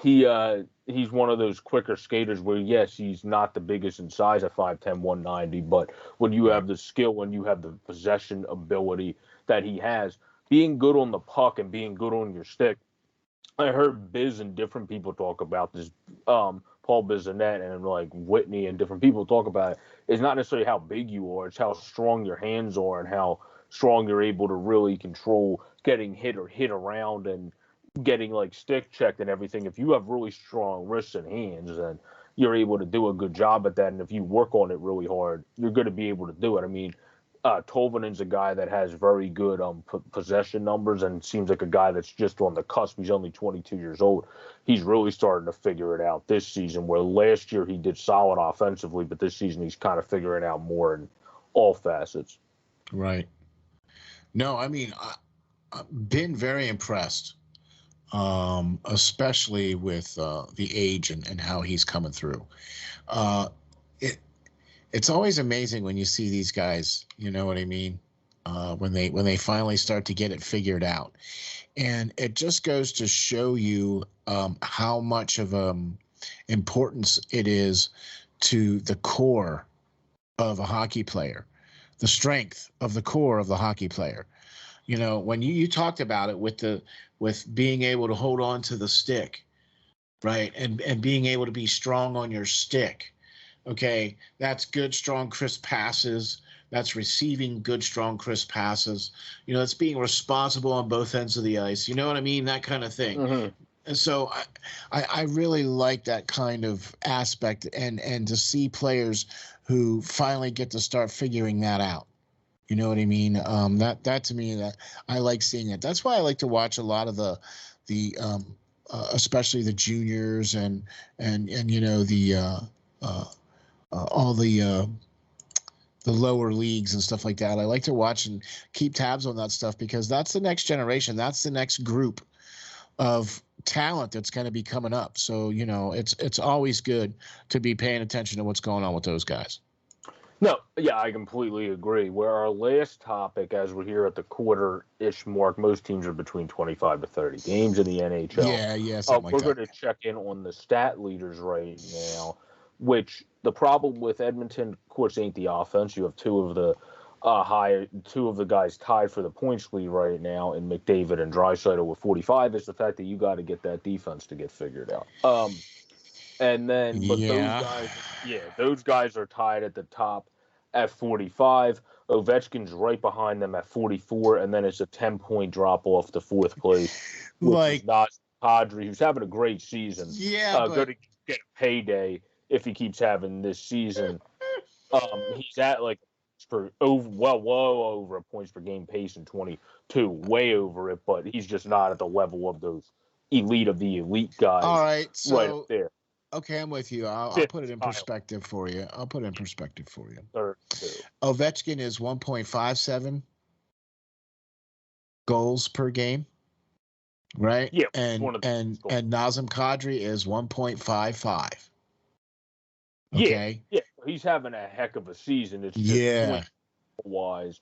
he's one of those quicker skaters where, yes, he's not the biggest in size at 5'10", 190, but when you have the skill, when you have the possession ability that he has, being good on the puck and being good on your stick. I heard Biz and different people talk about this, Paul Bissonnette and like Whitney and different people talk about it. It's not necessarily how big you are, it's how strong your hands are and how strong you're able to really control getting hit or hit around and getting like stick checked and everything. If you have really strong wrists and hands, then you're able to do a good job at that. And if you work on it really hard, you're going to be able to do it. I mean, Tolvanen's a guy that has very good possession numbers and seems like a guy that's just on the cusp. He's only 22 years old. He's really starting to figure it out this season, where last year he did solid offensively, but this season he's kind of figuring out more in all facets. Right. No, I mean, I've been very impressed, especially with the age and how he's coming through. It's always amazing when you see these guys, you know what I mean, when they finally start to get it figured out. And it just goes to show you how much of importance it is to the core of a hockey player, the strength of the core of the hockey player. You know, when you talked about it with being able to hold on to the stick, right? And being able to be strong on your stick. Okay, that's good, strong, crisp passes. That's receiving good, strong, crisp passes. It's being responsible on both ends of the ice. You know what I mean? That kind of thing. Mm-hmm. And so I really like that kind of aspect, and to see players who finally get to start figuring that out. You know what I mean? That to me, that I like seeing it. That's why I like to watch a lot of the especially the juniors and all the lower leagues and stuff like that. I like to watch and keep tabs on that stuff because that's the next generation. That's the next group of talent that's going to be coming up. So, it's always good to be paying attention to what's going on with those guys. No, yeah, I completely agree. Where our last topic, as we're here at the quarter-ish mark, most teams are between 25 to 30 games in the NHL. Yeah, something like We're that. going to check in on the stat leaders right now, which the problem with Edmonton, of course, ain't the offense. You have two of the guys tied for the points lead right now in Mcdavid and Draisaitl with 45. Is the fact that you got to get that defense to get figured out. And then, but those guys are tied at the top at 45. Ovechkin's right behind them at 44, and then it's a 10-point drop off to fourth place, which is not Kadri, who's having a great season. Yeah, going to get a payday if he keeps having this season. He's at well over a points per game pace in 22, way over it, but he's just not at the level of those elite of the elite guys. All right, so right up there. Okay, I'm with you. I'll put it in perspective for you. Ovechkin is 1.57 goals per game, right? Yeah, and Nazem Kadri is 1.55. Okay. Yeah, he's having a heck of a season. It's just wise.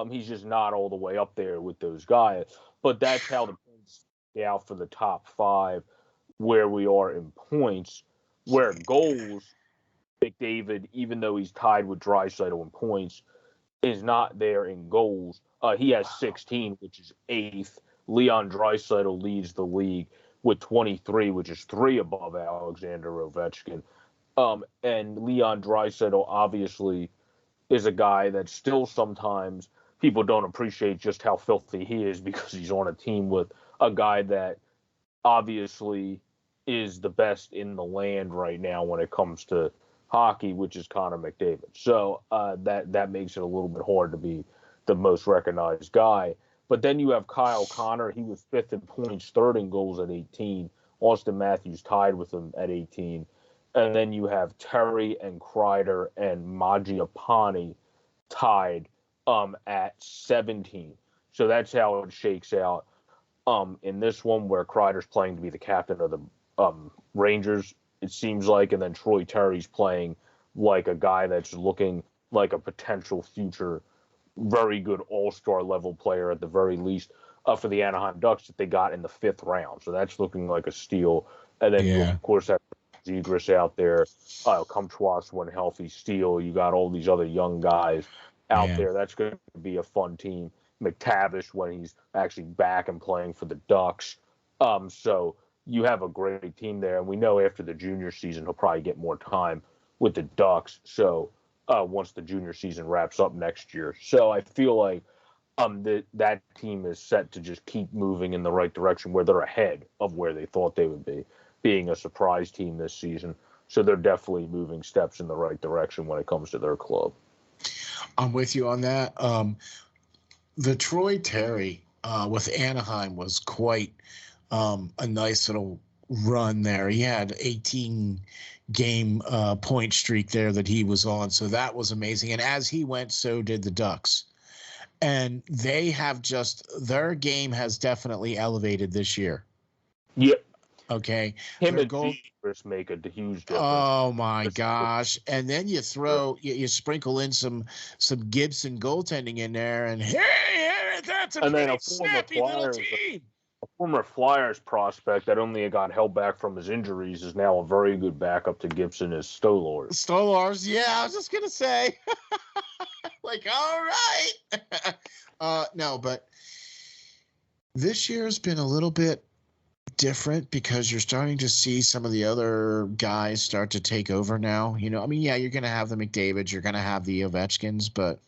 He's just not all the way up there with those guys. But that's how the points out for the top five, where we are in points. Where goals, McDavid, even though he's tied with Draisaitl in points, is not there in goals. He has 16, which is 8th. Leon Draisaitl leads the league with 23, which is 3 above Alexander Ovechkin. And Leon Draisaitl obviously is a guy that still sometimes people don't appreciate just how filthy he is because he's on a team with a guy that obviously is the best in the land right now when it comes to hockey, which is Connor McDavid. So that makes it a little bit hard to be the most recognized guy. But then you have Kyle Connor. He was 5th in points, 3rd in goals at 18. Austin Matthews tied with him at 18. And then you have Terry and Kreider and Mangiapane tied at 17. So that's how it shakes out in this one, where Kreider's playing to be the captain of the Rangers, it seems like, and then Troy Terry's playing like a guy that's looking like a potential future very good all-star level player at the very least for the Anaheim Ducks that they got in the 5th round. So that's looking like a steal. And then you, of course, have Zegras out there, Comtois when healthy, Steele. You got all these other young guys out there. That's going to be a fun team. McTavish when he's actually back and playing for the Ducks. So you have a great team there. And we know after the junior season, he'll probably get more time with the Ducks. So once the junior season wraps up next year. So I feel like that team is set to just keep moving in the right direction where they're ahead of where they thought they would be, being a surprise team this season. So they're definitely moving steps in the right direction when it comes to their club. I'm with you on that. The Troy Terry with Anaheim was quite a nice little run there. He had 18 game point streak there that he was on. So that was amazing. And as he went, so did the Ducks. And they have their game has definitely elevated this year. Yep. Okay. Him and Zegras make a huge difference. Oh my gosh. And then you you sprinkle in some Gibson goaltending in there, and hey, that's a pretty snappy little team. A former Flyers prospect that only got held back from his injuries is now a very good backup to Gibson is Stolarz. Stolarz, yeah, I was just gonna say. Like, all right. No, but this year's been a little bit different because you're starting to see some of the other guys start to take over now. I mean, yeah, you're going to have the McDavids, you're going to have the Ovechkins, but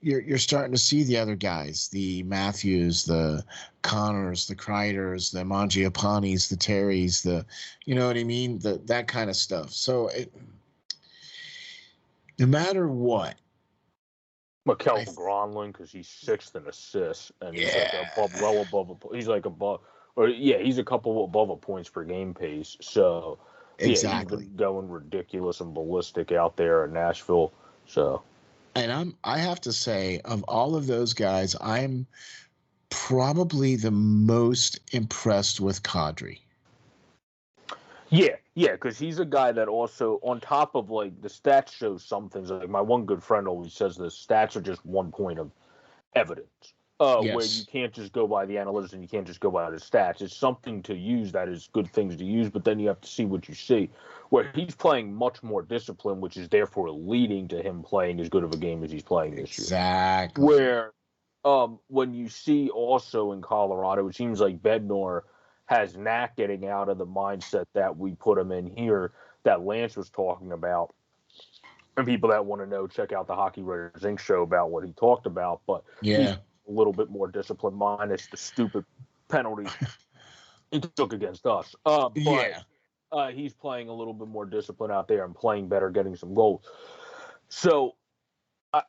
you're starting to see the other guys, the Matthews, the Connors, the Kreiders, the Mangiapanis, the Terrys, you know what I mean? That kind of stuff. So no matter what, Mikkel Gronlund, because he's sixth in assists, and he's like he's like above, or yeah, he's a couple above a points per game pace. So yeah, he's been going ridiculous and ballistic out there in Nashville. So, and I have to say, of all of those guys, I'm probably the most impressed with Kadri. Yeah, because he's a guy that also, on top of like the stats show some things. Like my one good friend always says, the stats are just one point of evidence. Where you can't just go by the analytics and you can't just go by the stats. It's something to use that is good things to use, but then you have to see what you see. Where he's playing much more discipline, which is therefore leading to him playing as good of a game as he's playing this year. Exactly. Where when you see also in Colorado, it seems like Bednar has Knack getting out of the mindset that we put him in here, that Lance was talking about. And people that want to know, check out the Hockey Writers Inc. show about what he talked about. But he's a little bit more disciplined, minus the stupid penalties he took against us. He's playing a little bit more discipline out there and playing better, getting some goals. So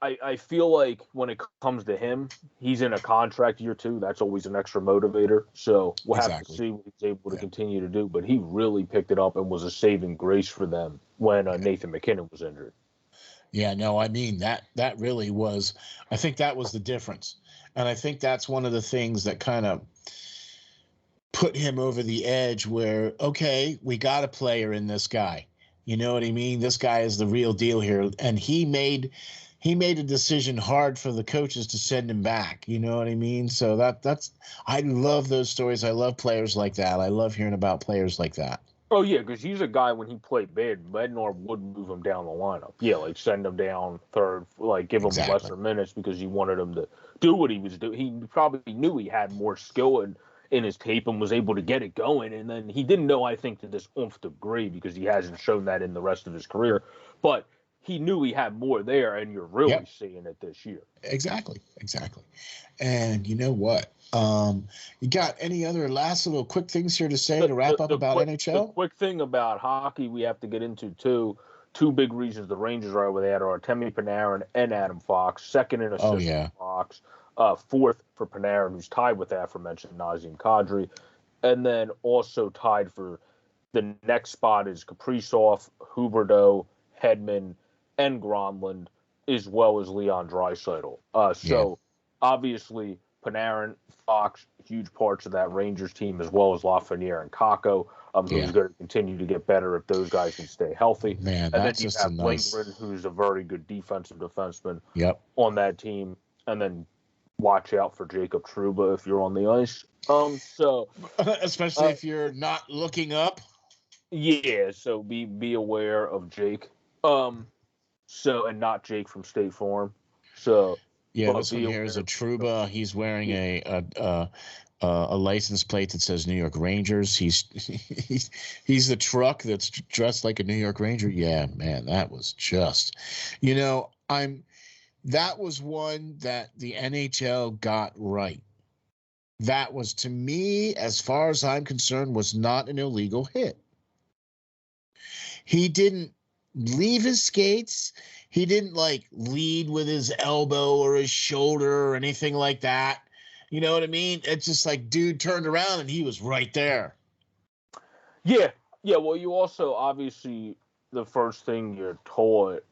I feel like when it comes to him, he's in a contract year too. That's always an extra motivator. So we'll have to see what he's able to continue to do. But he really picked it up and was a saving grace for them when Nathan McKinnon was injured. Yeah, no, I mean, that really was, I think that was the difference. And I think that's one of the things that kind of put him over the edge where, okay, we got a player in this guy. You know what I mean? This guy is the real deal here. And he made a decision hard for the coaches to send him back. You know what I mean? So that's I love those stories. I love players like that. I love hearing about players like that. Oh, yeah, because he's a guy, when he played bad, Bednar would move him down the lineup. Yeah, like send him down third, like give him lesser minutes because he wanted him to do what he was doing. He probably knew he had more skill in his tape and was able to get it going. And then he didn't know, I think, to this oomph degree because he hasn't shown that in the rest of his career. But he knew he had more there, and you're really seeing it this year. Exactly. And you know what? You got any other last little quick things here to say to wrap up about NHL? The quick thing about hockey we have to get into too. Two big reasons the Rangers are where they are Artemi Panarin and Adam Fox. Second in assists for Fox. Fourth for Panarin, who's tied with the aforementioned Nazem Kadri. And then also tied for the next spot is Kaprizov, Huberdeau, Hedman, and Gronlund, as well as Leon Draisaitl. Obviously, Panarin, Fox, huge parts of that Rangers team, as well as Lafreniere and Kakko, who's going to continue to get better if those guys can stay healthy. Man, and that's then you just have Lindgren, who's a very good defensive defenseman on that team. And then watch out for Jacob Trouba if you're on the ice. Especially if you're not looking up. Yeah, so be aware of Jake. And not Jake from State Farm. So this one here is a Trouba. He's wearing a license plate that says New York Rangers. He's the truck that's dressed like a New York Ranger. Yeah, man, that was just, that was one that the NHL got right. That was, to me, as far as I'm concerned, was not an illegal hit. He didn't leave his skates. He didn't lead with his elbow or his shoulder or anything like that. You know what I mean? It's just like dude turned around and he was right there. Yeah. Well, you also obviously the first thing you're taught,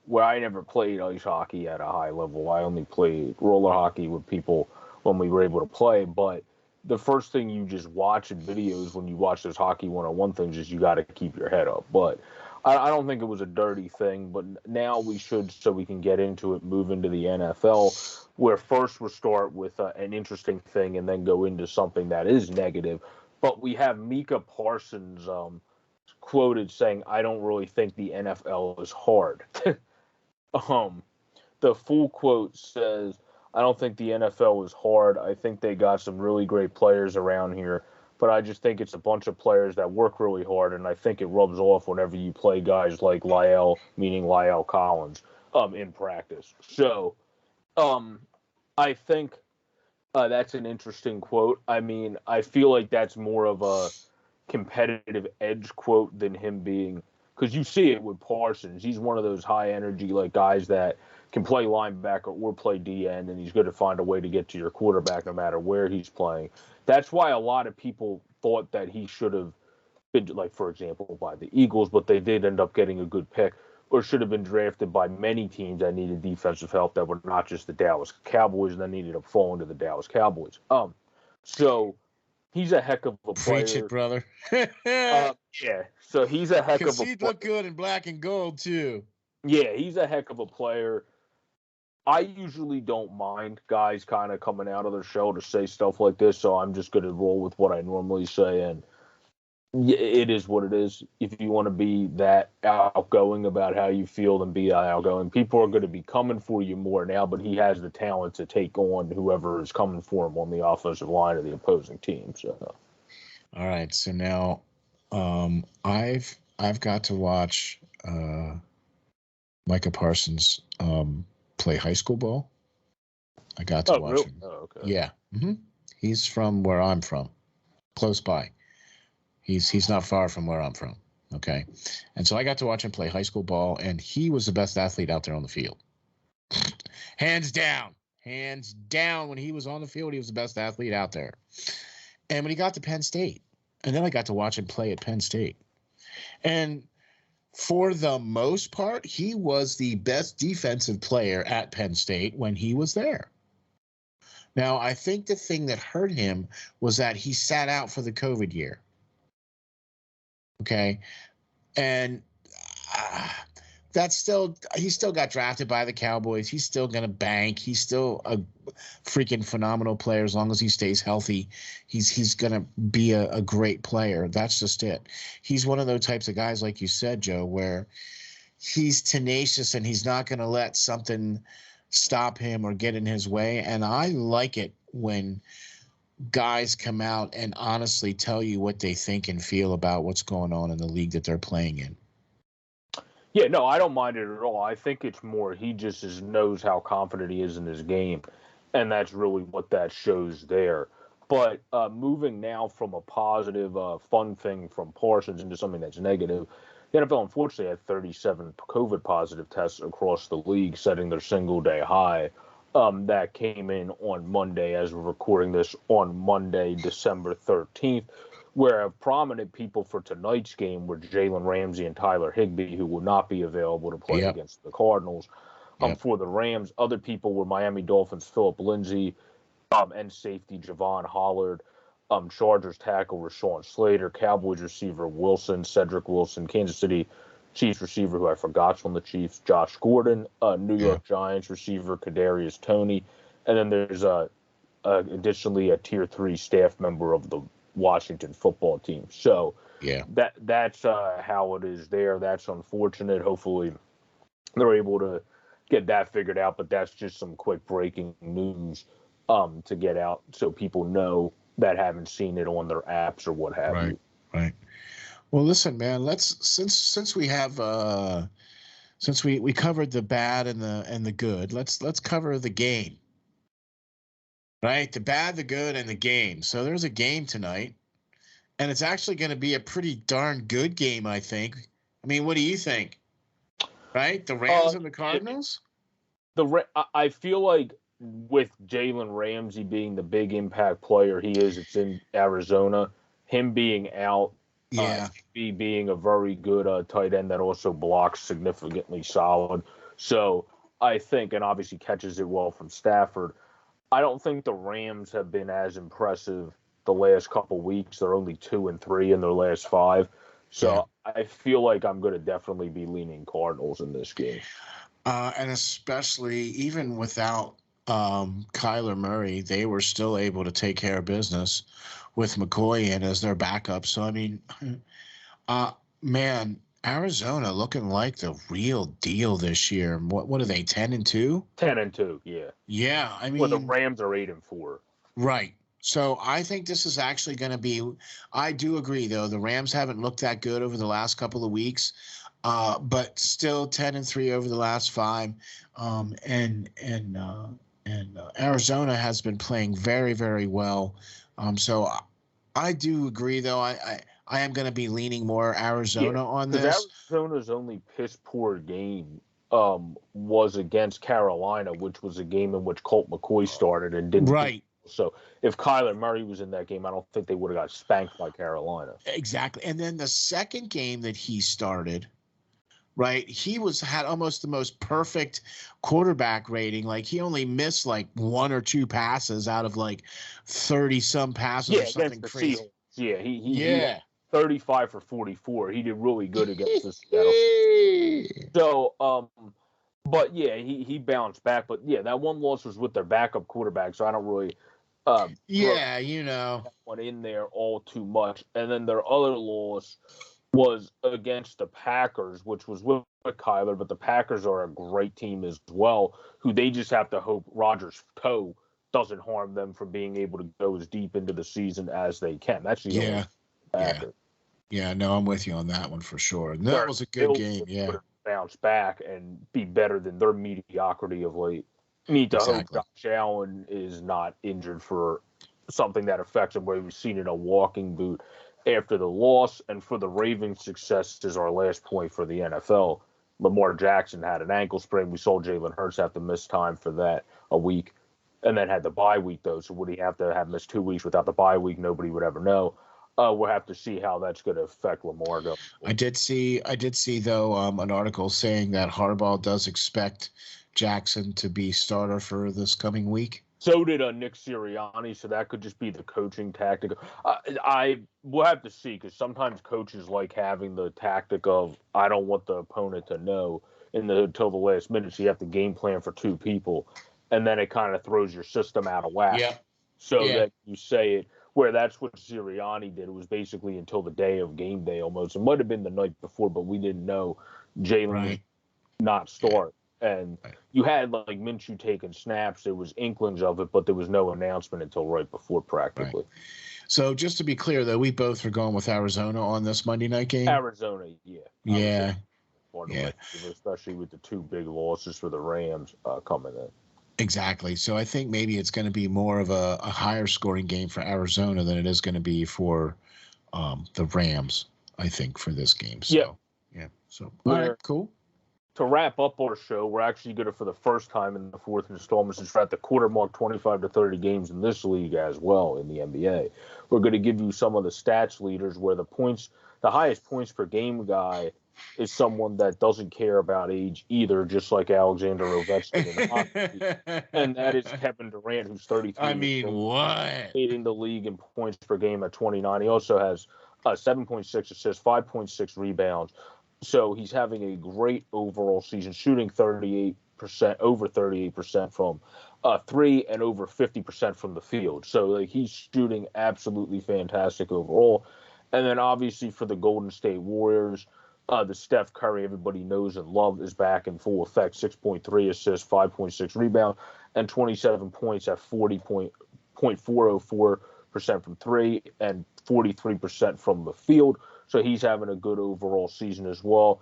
where I never played ice hockey at a high level. I only played roller hockey with people when we were able to play. But the first thing you just watch in videos when you watch those hockey 101 things is you got to keep your head up. But I don't think it was a dirty thing, but now we should, so we can get into it, move into the NFL, where first we'll start with an interesting thing and then go into something that is negative. But we have Micah Parsons quoted saying, "I don't really think the NFL is hard." The full quote says, "I don't think the NFL is hard. I think they got some really great players around here. but I just think it's a bunch of players that work really hard, and I think it rubs off whenever you play guys like Lyle, meaning Lyle Collins, in practice. So, I think that's an interesting quote. I mean, I feel like that's more of a competitive edge quote than him being, because you see it with Parsons. He's one of those high energy like guys that can play linebacker or play D end, and he's going to find a way to get to your quarterback no matter where he's playing. That's why a lot of people thought that he should have been, like, for example, by the Eagles, but they did end up getting a good pick, or should have been drafted by many teams that needed defensive help that were not just the Dallas Cowboys, and then needed to fall into the Dallas Cowboys. So he's a heck of a player. Preach it, brother. Yeah, so he's a heck of a Because he'd look good in black and gold, too. Yeah, he's a heck of a player. I usually don't mind guys kind of coming out of their shell to say stuff like this, so I'm just going to roll with what I normally say, and it is what it is. If you want to be that outgoing about how you feel, then be outgoing. People are going to be coming for you more now, but he has the talent to take on whoever is coming for him on the offensive line of the opposing team. So, all right. So now, I've got to watch Micah Parsons play high school ball. I got to watch him. Oh, okay. Yeah. Mm-hmm. He's from where I'm from, close by. He's not far from where I'm from. Okay. And so I got to watch him play high school ball, and he was the best athlete out there on the field. Hands down. When he was on the field, he was the best athlete out there. And when he got to Penn State, and then I got to watch him play at Penn State. And for the most part, he was the best defensive player at Penn State when he was there. Now, I think the thing that hurt him was that he sat out for the COVID year. Okay. And he still got drafted by the Cowboys. He's still going to bank. He's still a freaking phenomenal player as long as he stays healthy. He's going to be a great player. That's just it. He's one of those types of guys, like you said, Joe, where he's tenacious and he's not going to let something stop him or get in his way. And I like it when guys come out and honestly tell you what they think and feel about what's going on in the league that they're playing in. Yeah, no, I don't mind it at all. I think it's more he just knows how confident he is in his game, and that's really what that shows there. But moving now from a positive, fun thing from Parsons into something that's negative, the NFL unfortunately had 37 COVID positive tests across the league, setting their single-day high. That came in on Monday, as we're recording this on Monday, December 13th, where prominent people for tonight's game were Jalen Ramsey and Tyler Higbee, who will not be available to play against the Cardinals. For the Rams, other people were Miami Dolphins' Phillip Lindsay, and safety Javon Hollard, Chargers tackle Rashawn Slater, Cowboys receiver Cedric Wilson, Kansas City Chiefs receiver, who I forgot's on the Chiefs, Josh Gordon, New York Giants receiver Kadarius Toney, and then there's additionally a Tier 3 staff member of the Washington football team. So that's how it is there. That's unfortunate. Hopefully they're able to get that figured out, but that's just some quick breaking news to get out so people know that haven't seen it on their apps or what have you. Right. Well, listen, man, since we have since we covered the bad and the good, let's cover the game. Right? The bad, the good, and the game. So there's a game tonight, and it's actually going to be a pretty darn good game, I think. I mean, what do you think? Right? The Rams and the Cardinals? I feel like with Jalen Ramsey being the big impact player he is, it's in Arizona, him being out, being a very good tight end that also blocks significantly solid. So I think, and obviously catches it well from Stafford, I don't think the Rams have been as impressive the last couple weeks. They're only 2-3 in their last 5. So I feel like I'm going to definitely be leaning Cardinals in this game. And especially even without Kyler Murray, they were still able to take care of business with McCoy in as their backup. So, I mean, man, Arizona looking like the real deal this year. What are they, 10-2? 10-2, yeah. Yeah, I mean, well, the Rams are 8-4. Right. So I think this is actually going to be. I do agree, though. The Rams haven't looked that good over the last couple of weeks, but still 10-3 over the last 5. And Arizona has been playing very, very well. So I do agree, though. I am going to be leaning more Arizona on this. Arizona's only piss poor game was against Carolina, which was a game in which Colt McCoy started and didn't. Right. So if Kyler Murray was in that game, I don't think they would have got spanked by Carolina. Exactly. And then the second game that he started, right, he had almost the most perfect quarterback rating. Like he only missed like 1 or 2 passes out of like 30-some passes or something crazy. Seahawks. Yeah, he 35 for 44. He did really good against the Seattle. So, but yeah, he bounced back. But yeah, that one loss was with their backup quarterback, so I don't really one in there all too much. And then their other loss was against the Packers, which was with Kyler, but the Packers are a great team as well, who they just have to hope Rodgers' toe doesn't harm them from being able to go as deep into the season as they can. That's the only Packers. Yeah, no, I'm with you on that one for sure. And that was a good game, yeah. Bounce back and be better than their mediocrity of late. Need to hope Josh Allen is not injured for something that affects him, where we've seen in a walking boot after the loss. And for the Ravens' success is our last point for the NFL. Lamar Jackson had an ankle sprain. We saw Jalen Hurts have to miss time for that a week, and then had the bye week, though. So would he have to have missed 2 weeks without the bye week? Nobody would ever know. We'll have to see how that's going to affect Lamar. I did see though an article saying that Harbaugh does expect Jackson to be starter for this coming week. So did Nick Sirianni, so that could just be the coaching tactic. I will have to see, because sometimes coaches like having the tactic of, I don't want the opponent to know until the last minute, so you have to game plan for 2 people, and then it kind of throws your system out of whack. Yeah. So that you say it, where that's what Sirianni did. It was basically until the day of game day almost. It might have been the night before, but we didn't know Jalen would not start. And you had like Minshew taking snaps. There was inklings of it, but there was no announcement until right before practically. Right. So just to be clear, though, we both are going with Arizona on this Monday night game. Arizona, yeah. Yeah. Especially with the 2 big losses for the Rams coming in. Exactly. So I think maybe it's going to be more of a higher scoring game for Arizona than it is going to be for the Rams, I think, for this game. So, yeah. So, all right, cool. To wrap up our show, we're actually going to, for the first time in the 4th installment, since we're at the quarter mark, 25 to 30 games in this league as well in the NBA. We're going to give you some of the stats leaders, where the highest points per game guy is someone that doesn't care about age either, just like Alexander Ovechkin in hockey. And that is Kevin Durant, who's 33. I mean, what? Leading the league in points per game at 29. He also has 7.6 assists, 5.6 rebounds. So he's having a great overall season, shooting 38%, over 38% from 3 and over 50% from the field. So like, he's shooting absolutely fantastic overall. And then obviously for the Golden State Warriors, the Steph Curry everybody knows and loves is back in full effect. 6.3 assists, 5.6 rebounds, and 27 points at 40.404% from 3 and 43% from the field. So he's having a good overall season as well.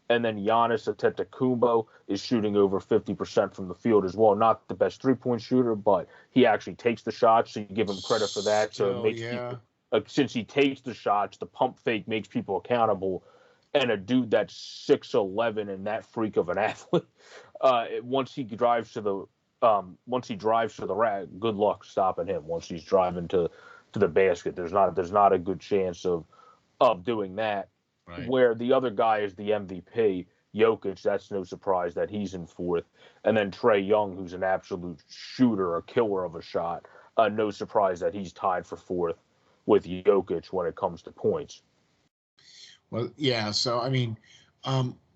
And then Giannis Antetokounmpo is shooting over 50% from the field as well. Not the best 3-point shooter, but he actually takes the shots, so you give him credit for that. So it makes people, since he takes the shots, the pump fake makes people accountable. And a dude that's 6'11" and that freak of an athlete, once he drives to the rack, good luck stopping him. Once he's driving to the basket, there's not a good chance of doing that. Right. Where the other guy is the MVP, Jokic. That's no surprise that he's in 4th, and then Trae Young, who's an absolute shooter, a killer of a shot. No surprise that he's tied for 4th with Jokic when it comes to points. Well, yeah. So I mean,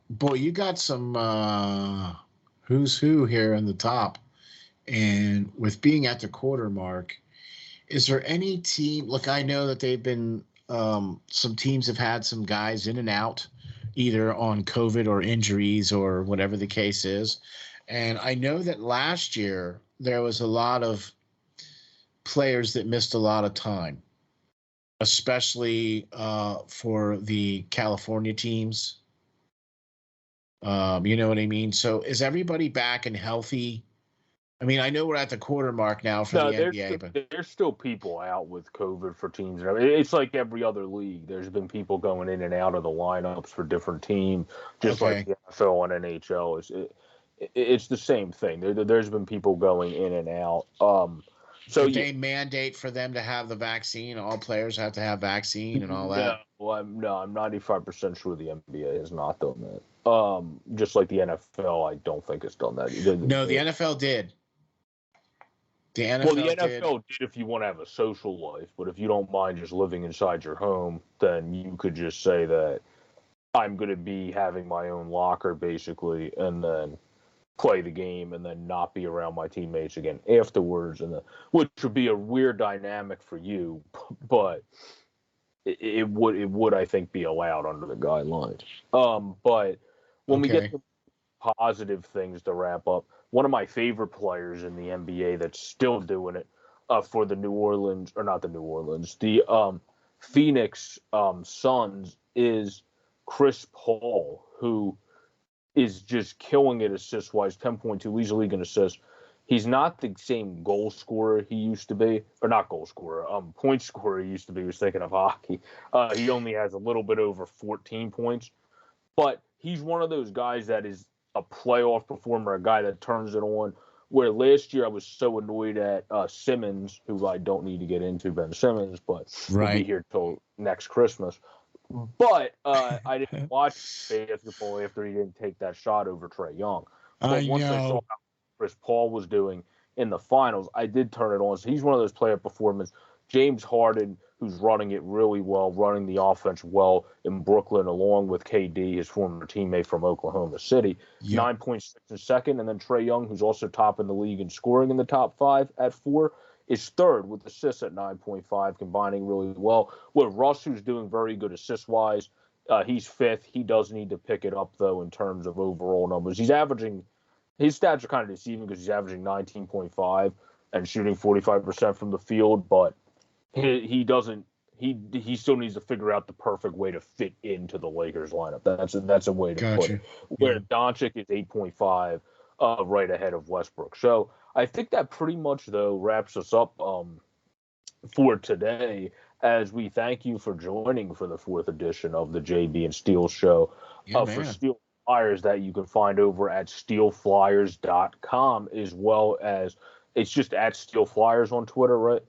boy, you got some who's who here in the top, and with being at the quarter mark, is there any team? Look, I know that they've been some teams have had some guys in and out, either on COVID or injuries or whatever the case is, and I know that last year there was a lot of players that missed a lot of time, especially for the California teams. You know what I mean? So is everybody back and healthy? I mean, I know we're at the quarter mark now for the NBA, but there's still people out with COVID for teams. It's like every other league. There's been people going in and out of the lineups for different teams, just like the NFL and NHL. It's the same thing. There's been people going in and out. So did they mandate for them to have the vaccine? All players have to have vaccine and all that? I'm 95% sure the NBA has not done that. Just like the NFL, I don't think it's done that. No, the NFL did. The NFL did if you want to have a social life, but if you don't mind just living inside your home, then you could just say that I'm going to be having my own locker, basically, and then play the game and then not be around my teammates again afterwards, which would be a weird dynamic for you, but it would I think be allowed under the guidelines. But when we get to positive things to wrap up, one of my favorite players in the NBA that's still doing it for the Phoenix Suns is Chris Paul, who is just killing it assist-wise, 10.2, leads the league in assists. He's not the same goal scorer he used to be, or not goal scorer, point scorer he used to be. He was thinking of hockey. He only has a little bit over 14 points, but he's one of those guys that is a playoff performer, a guy that turns it on, where last year I was so annoyed at Simmons, who I don't need to get into, Ben Simmons, but we'll be here till next Christmas. But I didn't watch basketball after he didn't take that shot over Trae Young. But once I saw how Chris Paul was doing in the finals, I did turn it on. So he's one of those player performers. James Harden, who's running it really well, running the offense well in Brooklyn, along with KD, his former teammate from Oklahoma City, 9.6 in second. And then Trae Young, who's also top in the league in scoring in the top 5 at 4, is third with assists at 9.5, combining really well. With Russ, who's doing very good assist-wise, he's 5th. He does need to pick it up, though, in terms of overall numbers. His stats are kind of deceiving because he's averaging 19.5 and shooting 45% from the field, but he still needs to figure out the perfect way to fit into the Lakers lineup. That's a way to put it. Where Doncic is 8.5, right ahead of Westbrook. So I think that pretty much, though, wraps us up for today, as we thank you for joining for the 4th edition of the JB and Steel Show for SteelFlyers, that you can find over at SteelFlyers.com, as well as it's just at SteelFlyers on Twitter, right?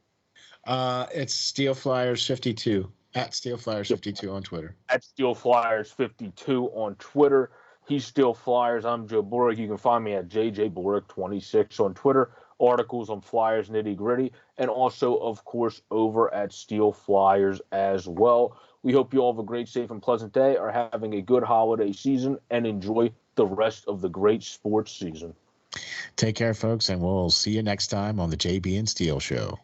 It's SteelFlyers52, at SteelFlyers52 on Twitter. At SteelFlyers52 on Twitter. He's SteelFlyers. I'm Joe Borek. You can find me at JJBorek26 on Twitter. Articles on Flyers Nitty Gritty, and also, of course, over at SteelFlyers as well. We hope you all have a great, safe, and pleasant day, are having a good holiday season, and enjoy the rest of the great sports season. Take care, folks, and we'll see you next time on the JB and Steel Show.